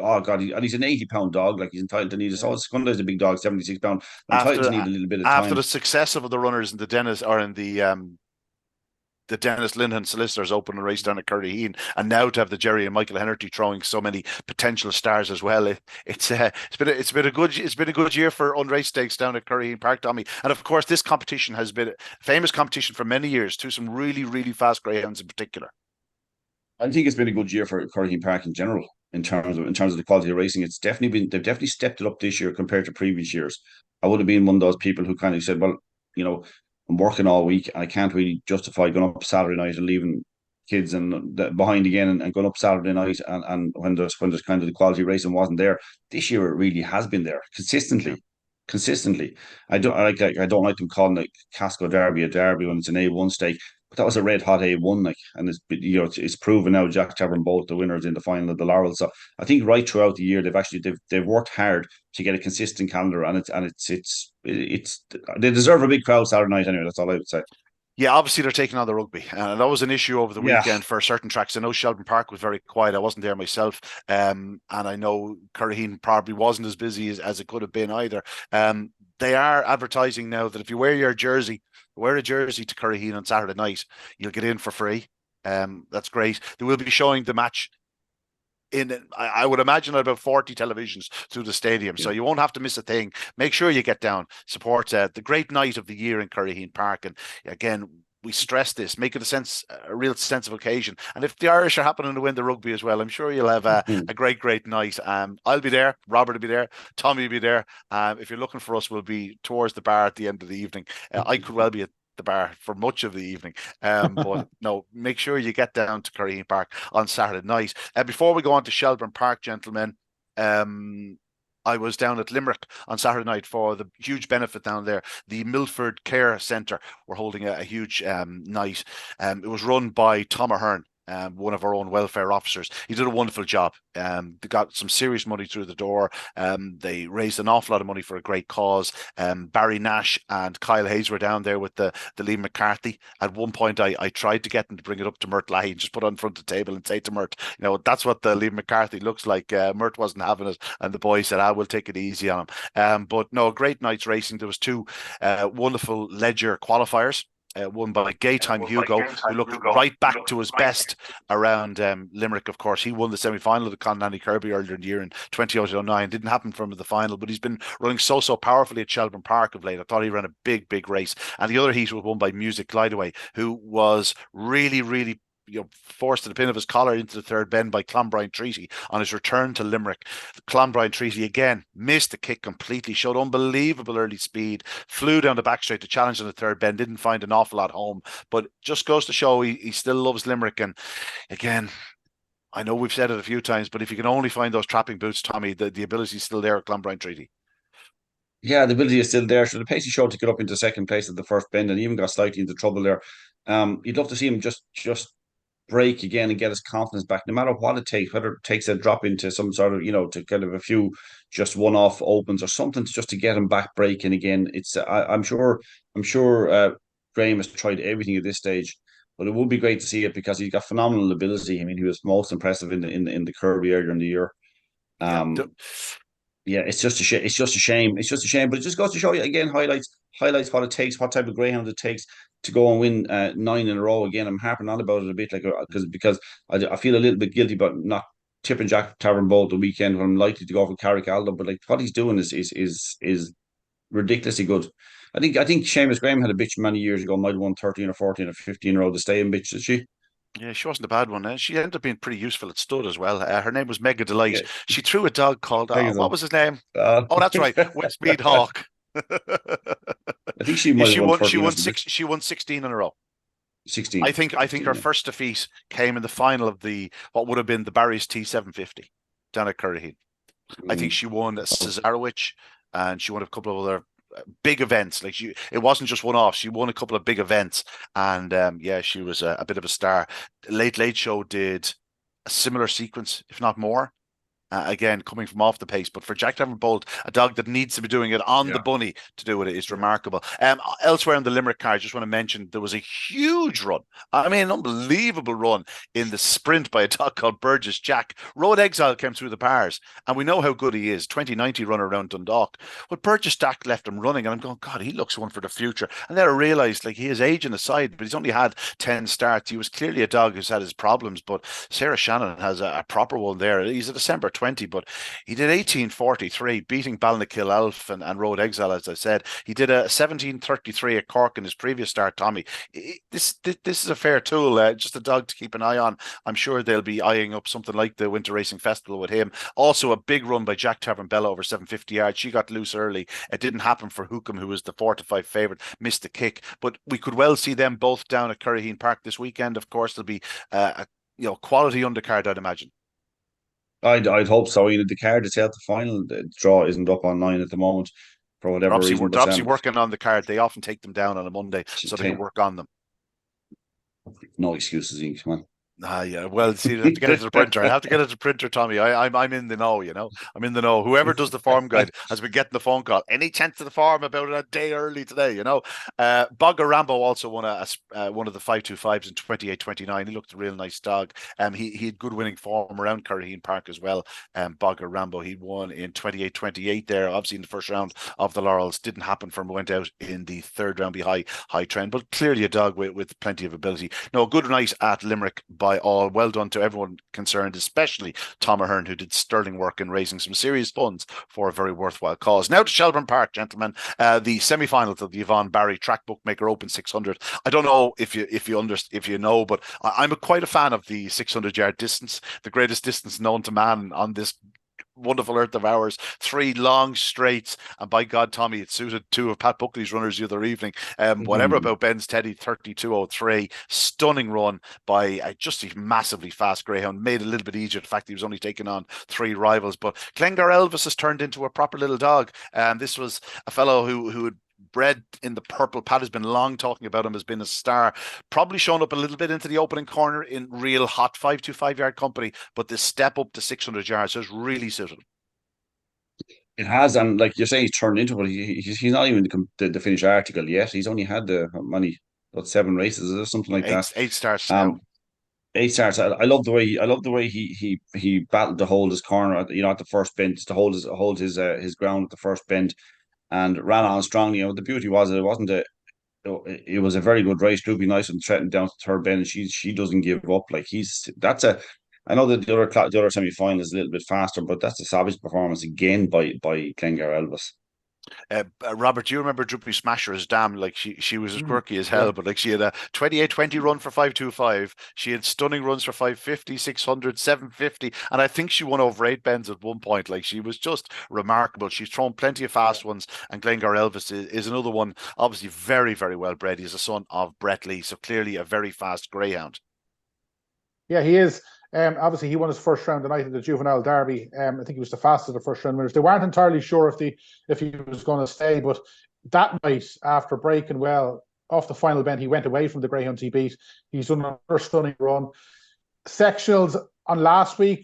[SPEAKER 2] oh god, and he's an 80-pound dog. Like, he's entitled to need it. So Secundai's a big dog, 76 pound, entitled to
[SPEAKER 1] after
[SPEAKER 2] need a little bit of
[SPEAKER 1] after
[SPEAKER 2] time.
[SPEAKER 1] the success of the runners in the Dennis or in the Dennis Linhan Solicitors Open race down at Curraheen, and now to have the Jerry and Michael Hennerty throwing so many potential stars as well. It's been a good year for unraced stakes down at Curraheen Park, Tommy. And of course, this competition has been a famous competition for many years to some really, really fast greyhounds in particular.
[SPEAKER 2] I think it's been a good year for Curraheen Park in general in terms of the quality of racing. They've definitely stepped it up this year compared to previous years. I would have been one of those people who kind of said, well, you know, I'm working all week and I can't really justify going up Saturday night and leaving kids behind again, and going up Saturday night, and when there's kind of the quality racing wasn't there. This year it really has been there consistently. Consistently. I don't like them calling it Casco Derby a derby when it's an A1 stake. But that was a red hot A1, like, and it's proven now. Jack Tavern both the winners in the final of the Laurels. So I think right throughout the year they've worked hard to get a consistent calendar, and it's they deserve a big crowd Saturday night anyway. That's all I would say.
[SPEAKER 1] Yeah, obviously they're taking on the rugby, and that was an issue over the weekend for certain tracks. I know Shelbourne Park was very quiet. I wasn't there myself, and I know Curraheen probably wasn't as busy as it could have been either. They are advertising now that if you wear a jersey to Curraheen on Saturday night, you'll get in for free. That's great. They will be showing the match I would imagine about 40 televisions through the stadium, so you won't have to miss a thing. Make sure you get down, support the great night of the year in Curraheen Park. And again, we stress this, make it a real sense of occasion. And if the Irish are happening to win the rugby as well, I'm sure you'll have a great night. I'll be there, Robert will be there, Tommy will be there. If you're looking for us, we'll be towards the bar at the end of the evening. I could well be at the bar for much of the evening. But no, make sure you get down to Curraheen Park on Saturday night. Before we go on to Shelbourne Park, gentlemen, I was down at Limerick on Saturday night for the huge benefit down there. The Milford Care Centre were holding a huge night. It was run by Tom Ahern, one of our own welfare officers. He did a wonderful job. They got some serious money through the door. They raised an awful lot of money for a great cause. Barry Nash and Kyle Hayes were down there with the Liam McCarthy. At one point, I tried to get them to bring it up to Mert Lahey and just put it on front of the table and say to Mert, that's what the Liam McCarthy looks like. Mert wasn't having it, and the boys said, we'll take it easy on him. But no, great night's racing. There was two wonderful Ledger qualifiers. Won by Gaytime Hugo, who looked right back to his best around Limerick, of course. He won the semi-final of the Conlanny Kirby earlier in the year in 2009. Didn't happen for him in the final, but he's been running so powerfully at Shelbourne Park of late. I thought he ran a big race. And the other heat was won by Music Glideaway, who was really forced to the pin of his collar into the third bend by Clonbrine Treaty on his return to Limerick. Clonbrine Treaty again missed the kick completely, showed unbelievable early speed, flew down the back straight to challenge on the third bend, didn't find an awful lot home, but just goes to show he still loves Limerick. And again, I know we've said it a few times, but if you can only find those trapping boots, Tommy, the ability is still there at Clonbrine Treaty.
[SPEAKER 2] Yeah, the ability is still there. So the pace he showed to get up into second place at the first bend, and even got slightly into trouble there. You'd love to see him just break again and get his confidence back, no matter what it takes, whether it takes a drop into some sort of, to kind of a few just one-off opens or something just to get him back breaking again. It's I'm sure Graham has tried everything at this stage, but it would be great to see it because he's got phenomenal ability. I mean, he was most impressive in the Kirby earlier in the year. Yeah, it's just a shame. It's just a shame. It's just a shame. But it just goes to show you again, highlights what it takes, what type of greyhound it takes to go and win 9 in a row. Again, I'm harping on about it a bit, like because I feel a little bit guilty about not tipping Jack Tavern Bowl the weekend when I'm likely to go for Carrick Aldo. But like what he's doing is ridiculously good. I think Seamus Graham had a bitch many years ago, might have won 13 or 14 or 15 in a row to stay in bitch, did she?
[SPEAKER 1] Yeah, she wasn't a bad one. She ended up being pretty useful at stud as well. Her name was Mega Delight.
[SPEAKER 2] Yeah.
[SPEAKER 1] She threw a dog called, what was his name? Oh, that's right, Westmead Hawk.
[SPEAKER 2] I think she might have won 13
[SPEAKER 1] she won 16 in a row.
[SPEAKER 2] 16.
[SPEAKER 1] I think her first defeat came in the final of what would have been the Barry's T750 down at Curraheen. I think she won a Cesarewitch, and she won a couple of other big events. Like it wasn't just one off. She won a couple of big events, and yeah, she was a bit of a star. Late Show did a similar sequence, if not more. Again, coming from off the pace, but for Jack Bolt, a dog that needs to be doing it on the bunny to do it is remarkable. Elsewhere in the Limerick card, I just want to mention there was a huge run. I mean, an unbelievable run in the sprint by a dog called Burgess Jack. Road Exile came through the bars, and we know how good he is. 2090 runner around Dundalk, but Burgess Jack left him running, and I'm going, God, he looks one for the future. And then I realised, like, he is aging aside, but he's only had 10 starts. He was clearly a dog who's had his problems, but Sarah Shannon has a proper one there. He's a December 20, but he did 18:43, beating Balnakill Elf and Road Exile, as I said. He did a 17:33 at Cork in his previous start, Tommy. This is a fair tool, just a dog to keep an eye on. I'm sure they'll be eyeing up something like the Winter Racing Festival with him. Also, a big run by Jack Bella over 750 yards. She got loose early. It didn't happen for Hookham, who was the 4-5 favourite, missed the kick. But we could well see them both down at Curraheen Park this weekend. Of course, there'll be a quality undercard, I'd imagine.
[SPEAKER 2] I'd hope so. The card itself, the final draw isn't up online at the moment for whatever reason.
[SPEAKER 1] They're obviously working on the card. They often take them down on a Monday so they can work on them.
[SPEAKER 2] No excuses, Ian. Come on.
[SPEAKER 1] Yeah. Well, see, I have to get it to the printer. I have to get it to the printer, Tommy. I'm in the know, I'm in the know. Whoever does the form guide has been getting the phone call. Any chance to the form about it a day early today, Bogger Rambo also won one of the 525s in 28-29. He looked a real nice dog. He had good winning form around Curraheen Park as well. Bogger Rambo, he won in 28-28 there. Obviously in the first round of the Laurels. Didn't happen for him. Went out in the third round behind high trend, but clearly a dog with plenty of ability. No, a good night at Limerick by all. Well done to everyone concerned, especially Tom Ahern, who did sterling work in raising some serious funds for a very worthwhile cause. Now to Shelbourne Park, gentlemen. The semi-finals of the Yvonne Barry Track Bookmaker Open 600. I don't know if you know, but I'm quite a fan of the 600-yard distance, the greatest distance known to man on this wonderful earth of ours. 3 long straights, and by God, Tommy, it suited 2 of Pat Buckley's runners the other evening. Whatever about Ben's Teddy, 32:03, stunning run by just a massively fast greyhound. Made it a little bit easier the fact he was only taking on 3 rivals. But Glengar Elvis has turned into a proper little dog. This was a fellow who had bred in the purple. Pat has been long talking about him, has been a star. Probably shown up a little bit into the opening corner in real hot 525-yard company, but this step up to 600 yards has really suited him.
[SPEAKER 2] It has, and like you're saying, he's turned into it. He's not even the finished article yet. He's only had many, 7 races or something like that.
[SPEAKER 1] 8 starts now.
[SPEAKER 2] 8 starts. I love the way he battled to hold his corner at the first bend, to hold his ground at the first bend, and ran on strongly. The beauty was it was a very good race. Droopy nice and threatened down to third bend, and she doesn't give up. Like I know that the other semi-final is a little bit faster, but that's a savage performance again by Glengar Elvis.
[SPEAKER 1] Robert, do you remember Droopy Smasher's Dam? Like she was as quirky as hell, but like she had a 28-20 run for 525. She had stunning runs for 550, 600, 750, and I think she won over 8 bends at one point. Like she was just remarkable. She's thrown plenty of fast ones, and Glengar Elvis is another one. Obviously, very very well bred. He's a son of Brett Lee, so clearly a very fast greyhound.
[SPEAKER 3] Yeah, he is. Obviously, he won his first round tonight at the Juvenile Derby. I think he was the fastest of the first round winners. They weren't entirely sure if he was going to stay, but that night, after breaking well off the final bend, he went away from the greyhounds he beat. He's done another stunning run. Sectionals on last week,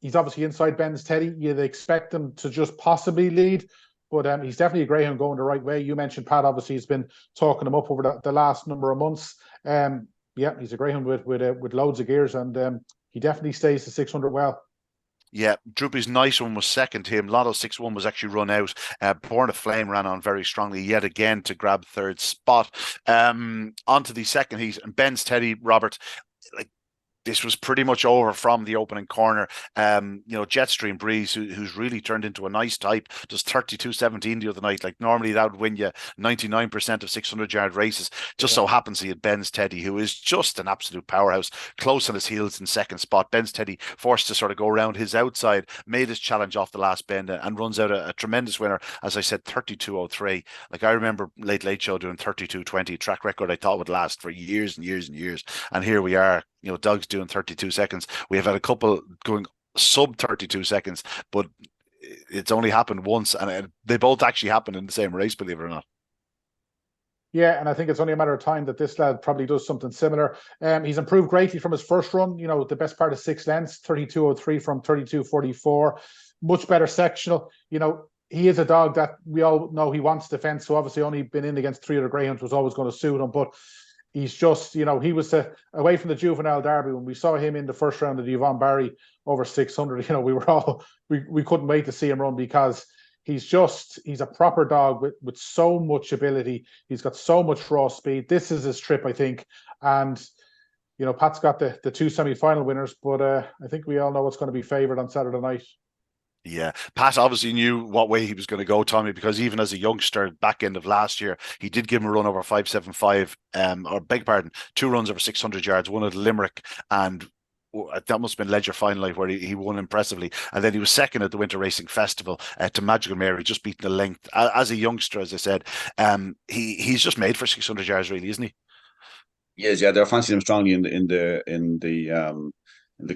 [SPEAKER 3] he's obviously inside Ben's Teddy. You'd expect him to just possibly lead, but he's definitely a greyhound going the right way. You mentioned Pat, obviously, has been talking him up over the last number of months. Yeah, he's a greyhound with loads of gears, and he definitely stays to 600 well.
[SPEAKER 1] Yeah, Droopy's nice one was second to him. Lotto 6-1 was actually run out. Born of Flame ran on very strongly yet again to grab third spot. Onto the second heat, and Ben's Teddy, Robert, like, this was pretty much over from the opening corner. Jetstream Breeze, who's really turned into a nice type, does 32-17 the other night. Like normally that would win you 99% of 600-yard races. Just so happens he had Ben's Teddy, who is just an absolute powerhouse, close on his heels in second spot. Ben's Teddy forced to sort of go around his outside, made his challenge off the last bend, and runs out a tremendous winner. As I said, 32:03. Like I remember Late Show doing 32:20, track record I thought would last for years and years and years. And here we are. Doug's doing 32 seconds. We have had a couple going sub 32 seconds, but it's only happened once, and they both actually happened in the same race, believe it or not.
[SPEAKER 3] Yeah, and I think it's only a matter of time that this lad probably does something similar. He's improved greatly from his first run, the best part of 6 lengths, 32.03 from 32.44. Much better sectional. He is a dog that we all know he wants defence, so obviously only been in against 3 other Greyhounds was always going to suit him, but he's just, he was away from the juvenile derby when we saw him in the first round of the Yvonne Barry over 600. We were all, we couldn't wait to see him run because he's a proper dog with so much ability. He's got so much raw speed. This is his trip, I think. And, Pat's got the 2 semi-final winners, but I think we all know what's going to be favoured on Saturday night.
[SPEAKER 1] Yeah, Pat obviously knew what way he was going to go, Tommy, because even as a youngster, back end of last year, he did give him a run over 575, or beg your pardon, 2 runs over 600 yards, one at Limerick, and that must have been Ledger Final Night where he won impressively. And then he was second at the Winter Racing Festival to Magical Mary, just beating the length. As a youngster, as I said, he's just made for 600 yards, really, isn't he?
[SPEAKER 2] Yes, yeah, they're fancying him strongly in the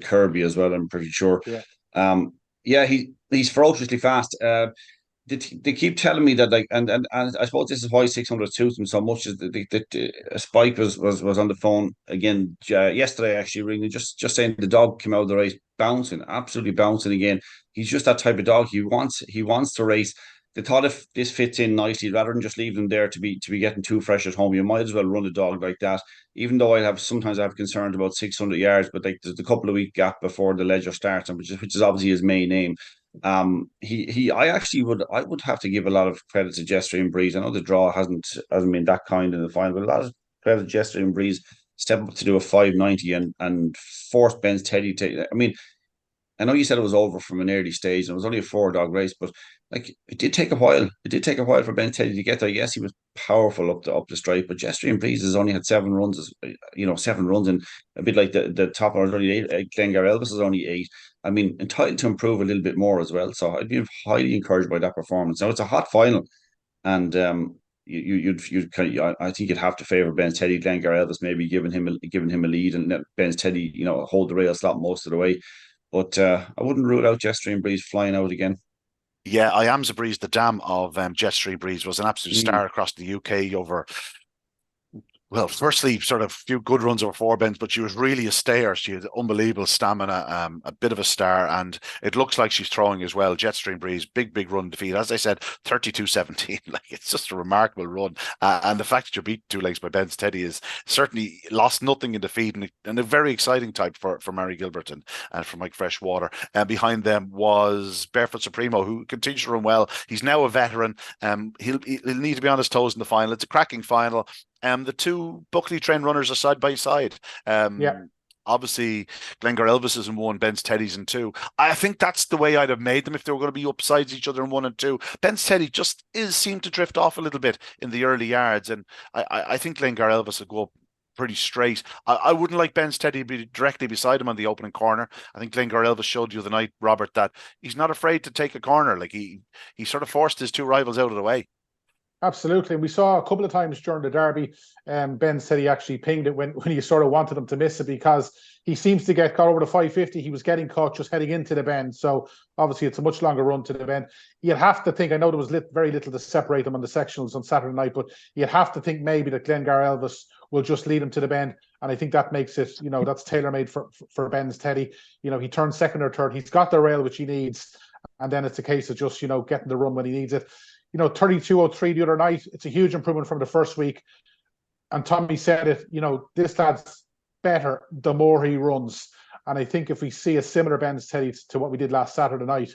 [SPEAKER 2] Kirby as well, I'm pretty sure.
[SPEAKER 3] Yeah.
[SPEAKER 2] Yeah, he's ferociously fast. They keep telling me that, like, and I suppose this is why 600 suits him so much. Is that Spike was on the phone again yesterday, actually, ringing, just saying the dog came out of the race bouncing, absolutely bouncing again. He's just that type of dog. He wants to race. They thought if this fits in nicely, rather than just leave them there to be getting too fresh at home, you might as well run a dog like that. Even though sometimes I have concerns about 600 yards, but like there's a couple of week gap before the Ledger starts, which is obviously his main aim. I would have to give a lot of credit to Jester and Breeze. I know the draw hasn't been that kind in the final, but a lot of credit to Jester and Breeze step up to do a 590 and force Ben's Teddy to. I mean, I know you said it was over from an early stage and it was only a 4-dog race, but like it did take a while. It did take a while for Ben Teddy to get there. Yes, he was powerful up the straight, but Jester and Breeze has only had 7 runs, 7 runs, and a bit like the top one was only 8. Glengar Elvis is only 8. I mean, entitled to improve a little bit more as well. So I'd be highly encouraged by that performance. Now it's a hot final, and I think you'd have to favour Ben Teddy, Glengar Elvis, maybe giving him a lead, and let Ben Teddy, hold the rail slot most of the way. But I wouldn't rule out Jester and Breeze flying out again.
[SPEAKER 1] Yeah, I am Breeze. The dam of Jet Breeze was an absolute star across the UK over. Well, firstly, sort of few good runs over 4 bends, but she was really a stayer. She had unbelievable stamina, a bit of a star, and it looks like she's throwing as well. Jetstream Breeze, big run defeat. As I said, 32-17. Like, it's just a remarkable run. And the fact that you're beat 2 legs by Ben's Teddy is certainly lost nothing in defeat, and a very exciting type for Mary Gilbert and for Mike Freshwater. And behind them was Barefoot Supremo, who continues to run well. He's now a veteran. He'll need to be on his toes in the final. It's a cracking final. The 2 Buckley train runners are side by side. Obviously, Glengar Elvis is in 1, Ben's Teddy's in 2. I think that's the way I'd have made them if they were going to be upsides each other in 1 and 2. Ben's Teddy just seemed to drift off a little bit in the early yards, and I think Glengar Elvis will go up pretty straight. I wouldn't like Ben's Teddy to be directly beside him on the opening corner. I think Glengar Elvis showed you the night, Robert, that he's not afraid to take a corner. Like he sort of forced his 2 rivals out of the way.
[SPEAKER 3] Absolutely. And we saw a couple of times during the derby, Ben said he actually pinged it when he sort of wanted him to miss it, because he seems to get caught over the 550. He was getting caught just heading into the bend. So obviously it's a much longer run to the bend. You'd have to think, I know there was very little to separate them on the sectionals on Saturday night, but you'd have to think maybe that Glengar Elvis will just lead him to the bend. And I think that makes it, that's tailor-made for Ben's Teddy. He turns second or third. He's got the rail which he needs. And then it's a case of just, getting the run when he needs it. 32.03 the other night. It's a huge improvement from the first week. And Tommy said it, this lad's better the more he runs. And I think if we see a similar Ben's Teddy to what we did last Saturday night,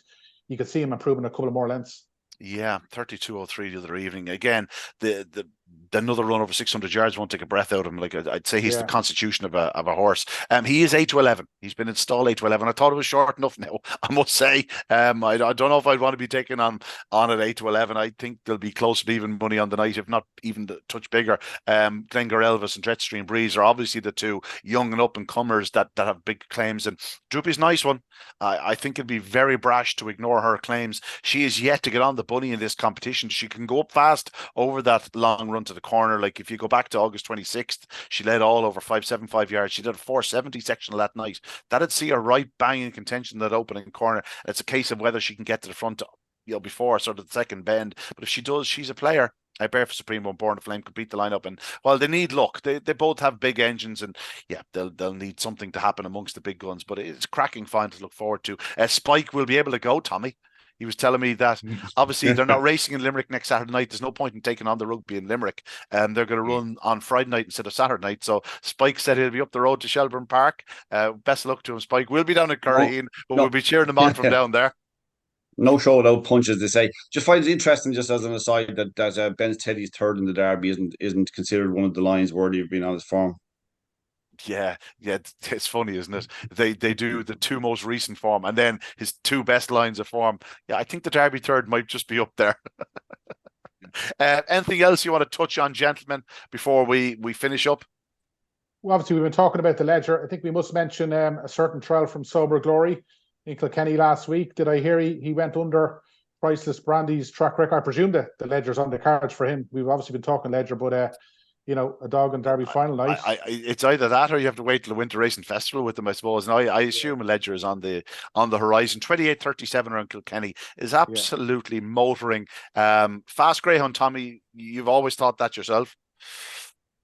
[SPEAKER 3] you could see him improving a couple of more lengths.
[SPEAKER 1] Yeah, 32.03 the other evening. Again, the another run over 600 yards won't take a breath out of him. Like, I'd say he's the constitution of a horse. He is 8-11. He's been installed 8-11. I thought it was short enough now, I must say. I don't know if I'd want to be taking on at 8-11. I think there'll be close to even money on the night, if not even a touch bigger. Glengar Elvis and Jetstream Breeze are obviously the 2 young and up and comers that have big claims. And Droopy's nice one. I think it'd be very brash to ignore her claims. She is yet to get on the bunny in this competition. She can go up fast over that long run run to the corner. Like if you go back to August 26th, she led all over 575 yards. She did a 470 sectional that night. That'd see her right bang in contention that opening corner. It's a case of whether she can get to the front, before sort of the second bend. But if she does, she's a player. I bear for Supreme One, Born to Flame, complete the lineup, and while they need luck, they both have big engines, and yeah, they'll need something to happen amongst the big guns. But it's a cracking find to look forward to. Spike will be able to go, Tommy. He was telling me that obviously they're not racing in Limerick next Saturday night. There's no point in taking on the rugby in Limerick. They're going to run on Friday night instead of Saturday night. So Spike said he'll be up the road to Shelbourne Park. Best of luck to him, Spike. We'll be down at Curraheen, but we'll be cheering them on from down there.
[SPEAKER 2] No show without punches, they say. Just find it interesting, just as an aside, that Ben's Teddy's third in the Derby isn't considered one of the Lions worthy of being on his form.
[SPEAKER 1] Yeah, it's funny, isn't it? They do the two most recent form, and then his two best lines of form. Yeah, I think the Derby third might just be up there. Anything else you want to touch on, gentlemen, before we finish up?
[SPEAKER 3] Well, obviously, we've been talking about the ledger. I think we must mention a certain trial from Sober Glory in Kilkenny last week. Did I hear he went under Priceless Brandy's track record? I presume that the ledger's on the cards for him. We've obviously been talking ledger, but a dog and Derby final night.
[SPEAKER 1] It's either that or you have to wait till the Winter Racing Festival with them, I suppose. And I assume a ledger is on the horizon. 28:37 around Kilkenny is absolutely motoring. Fast Greyhound, Tommy. You've always thought that yourself.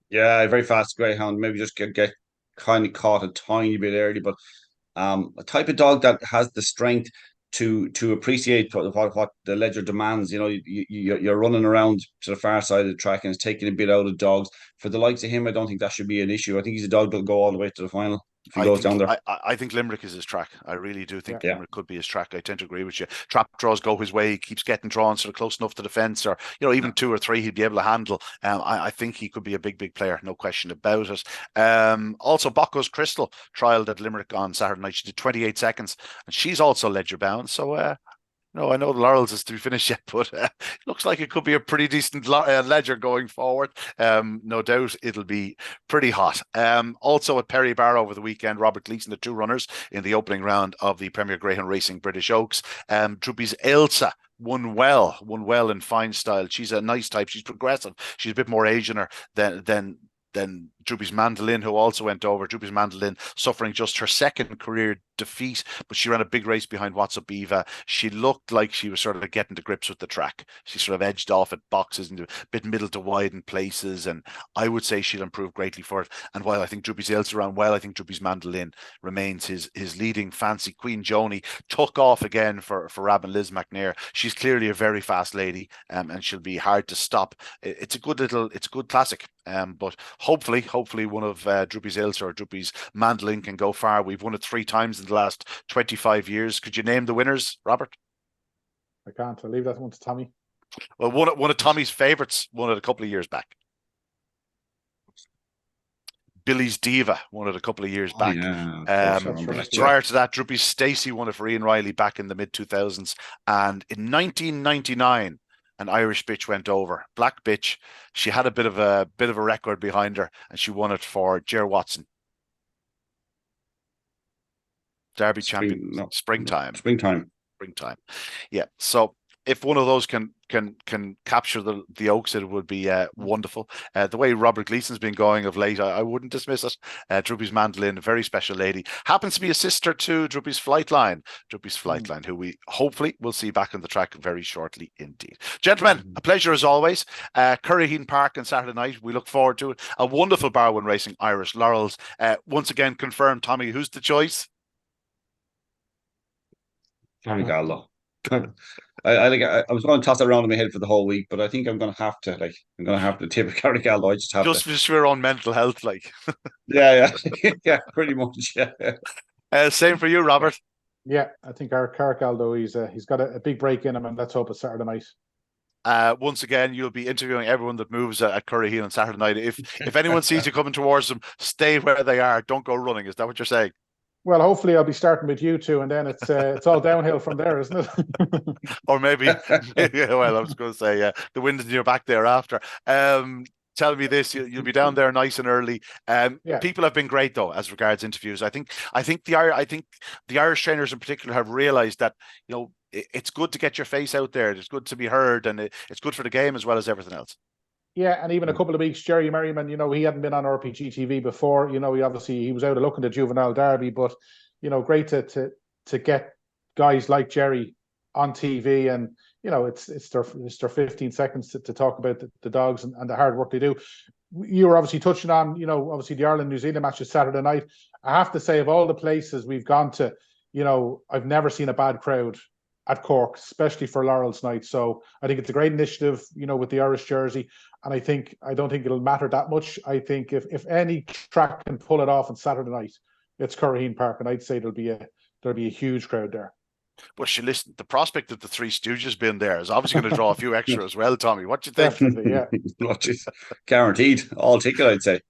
[SPEAKER 2] Yeah, very fast Greyhound. Maybe just get kind of caught a tiny bit early, but a type of dog that has the strength to appreciate what the ledger demands. You're running around to the far side of the track and it's taking a bit out of dogs. For the likes of him, I don't think that should be an issue. I think he's a dog that'll go all the way to the final if he goes down there.
[SPEAKER 1] I think Limerick is his track. I really do think Limerick could be his track. I tend to agree with you. Trap draws go his way. He keeps getting drawn sort of close enough to the fence, or even 2 or 3 he'd be able to handle. I think he could be a big player, no question about it. Also, Bocco's Crystal trialled at Limerick on Saturday night. She did 28 seconds, and she's also ledger bound. So no, I know the Laurels is to be finished yet, but it looks like it could be a pretty decent ledger going forward. No doubt it'll be pretty hot. Also at Perry Bar over the weekend, Robert Gleeson, the 2 runners in the opening round of the Premier Greyhound Racing British Oaks. Droopy's Elsa won well in fine style. She's a nice type. She's progressive. She's a bit more age in her than Droopy's Mandolin, who also went over. Droopy's Mandolin suffering just her second career defeat, but she ran a big race behind What's Up Eva. She looked like she was sort of getting to grips with the track. She sort of edged off at boxes and a bit middle to wide in places, and I would say she'll improve greatly for it. And while I think Droopy's Elsa ran well, I think Droopy's Mandolin remains his leading fancy. Queen Joni took off again for Rab and Liz McNair. She's clearly a very fast lady, and she'll be hard to stop. It's a good classic. But hopefully one of Droopy's Elsa or Droopy's Mandolin can go far. We've won it 3 times in the last 25 years. Could you name the winners, Robert?
[SPEAKER 3] I can't. I'll leave that one to Tommy.
[SPEAKER 1] Well, one of Tommy's favourites won it a couple of years back. Billy's Diva won it a couple of years back. Prior to that, Droopy's Stacey won it for Ian Riley back in the mid-2000s. And in 1999, an Irish bitch went over. Black bitch. She had a bit of a record behind her, and she won it for Ger Watson. Derby champion. Springtime. Yeah. So if one of those can capture the Oaks, it would be wonderful. The way Robert Gleeson's been going of late, I wouldn't dismiss it. Droopy's Mandolin, a very special lady, happens to be a sister to Droopy's Flightline. Droopy's Flightline, who we hopefully will see back on the track very shortly indeed. Gentlemen, a pleasure as always. Curraheen Park on Saturday night. We look forward to it. A wonderful Barwon Racing Irish Laurels. Once again, confirmed, Tommy, who's the choice?
[SPEAKER 2] Carrigallo. I was going to toss it around in my head for the whole week, but I think I'm going to have to tip Carrigallo. I just have
[SPEAKER 1] just for your own mental health, like.
[SPEAKER 2] Yeah, pretty much. Yeah.
[SPEAKER 1] Same for you, Robert.
[SPEAKER 3] Yeah, I think our Carrigallo, he's got a big break in him, and let's hope it's Saturday night.
[SPEAKER 1] Once again, you'll be interviewing everyone that moves at Curraheen on Saturday night. If anyone sees you coming towards them, stay where they are. Don't go running. Is that what you're saying?
[SPEAKER 3] Well, hopefully I'll be starting with you two, and then it's all downhill from there, isn't it?
[SPEAKER 1] Or maybe, well, I was going to say, the wind is in your back thereafter. Tell me this: you'll be down there nice and early. People have been great though, as regards interviews. I think the Irish trainers in particular have realised that it's good to get your face out there. It's good to be heard, and it's good for the game as well as everything else.
[SPEAKER 3] Yeah, and even a couple of weeks, Jerry Merriman, he hadn't been on RPG TV before. He was out of luck in the Juvenile Derby, but great to get guys like Jerry on TV, and it's their 15 seconds to talk about the dogs and the hard work they do. You were obviously touching on, obviously the Ireland New Zealand match is Saturday night. I have to say, of all the places we've gone to, I've never seen a bad crowd at Cork, especially for Laurels night. So I think it's a great initiative, with the Irish jersey. And I don't think it'll matter that much. I think if any track can pull it off on Saturday night, it's Curraheen Park, and I'd say there'll be a huge crowd there.
[SPEAKER 1] But listen, the prospect of the Three Stooges being there is obviously going to draw a few extra as well, Tommy. What do you think?
[SPEAKER 3] Definitely, yeah.
[SPEAKER 2] Guaranteed. All ticket, I'd say.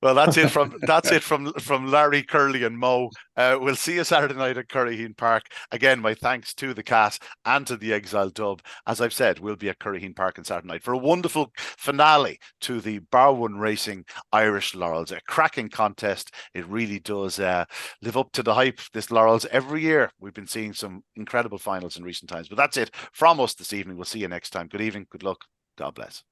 [SPEAKER 1] Well, that's it from Larry, Curly, and Mo. We'll see you Saturday night at Curraheen Park. Again, my thanks to the cast and to the Exile Dub. As I've said, we'll be at Curraheen Park on Saturday night for a wonderful finale to the Bar One Racing Irish Laurels. A cracking contest. It really does live up to the hype, this Laurels. Every year we've been seeing some incredible finals in recent times. But that's it from us this evening. We'll see you next time. Good evening, good luck. God bless.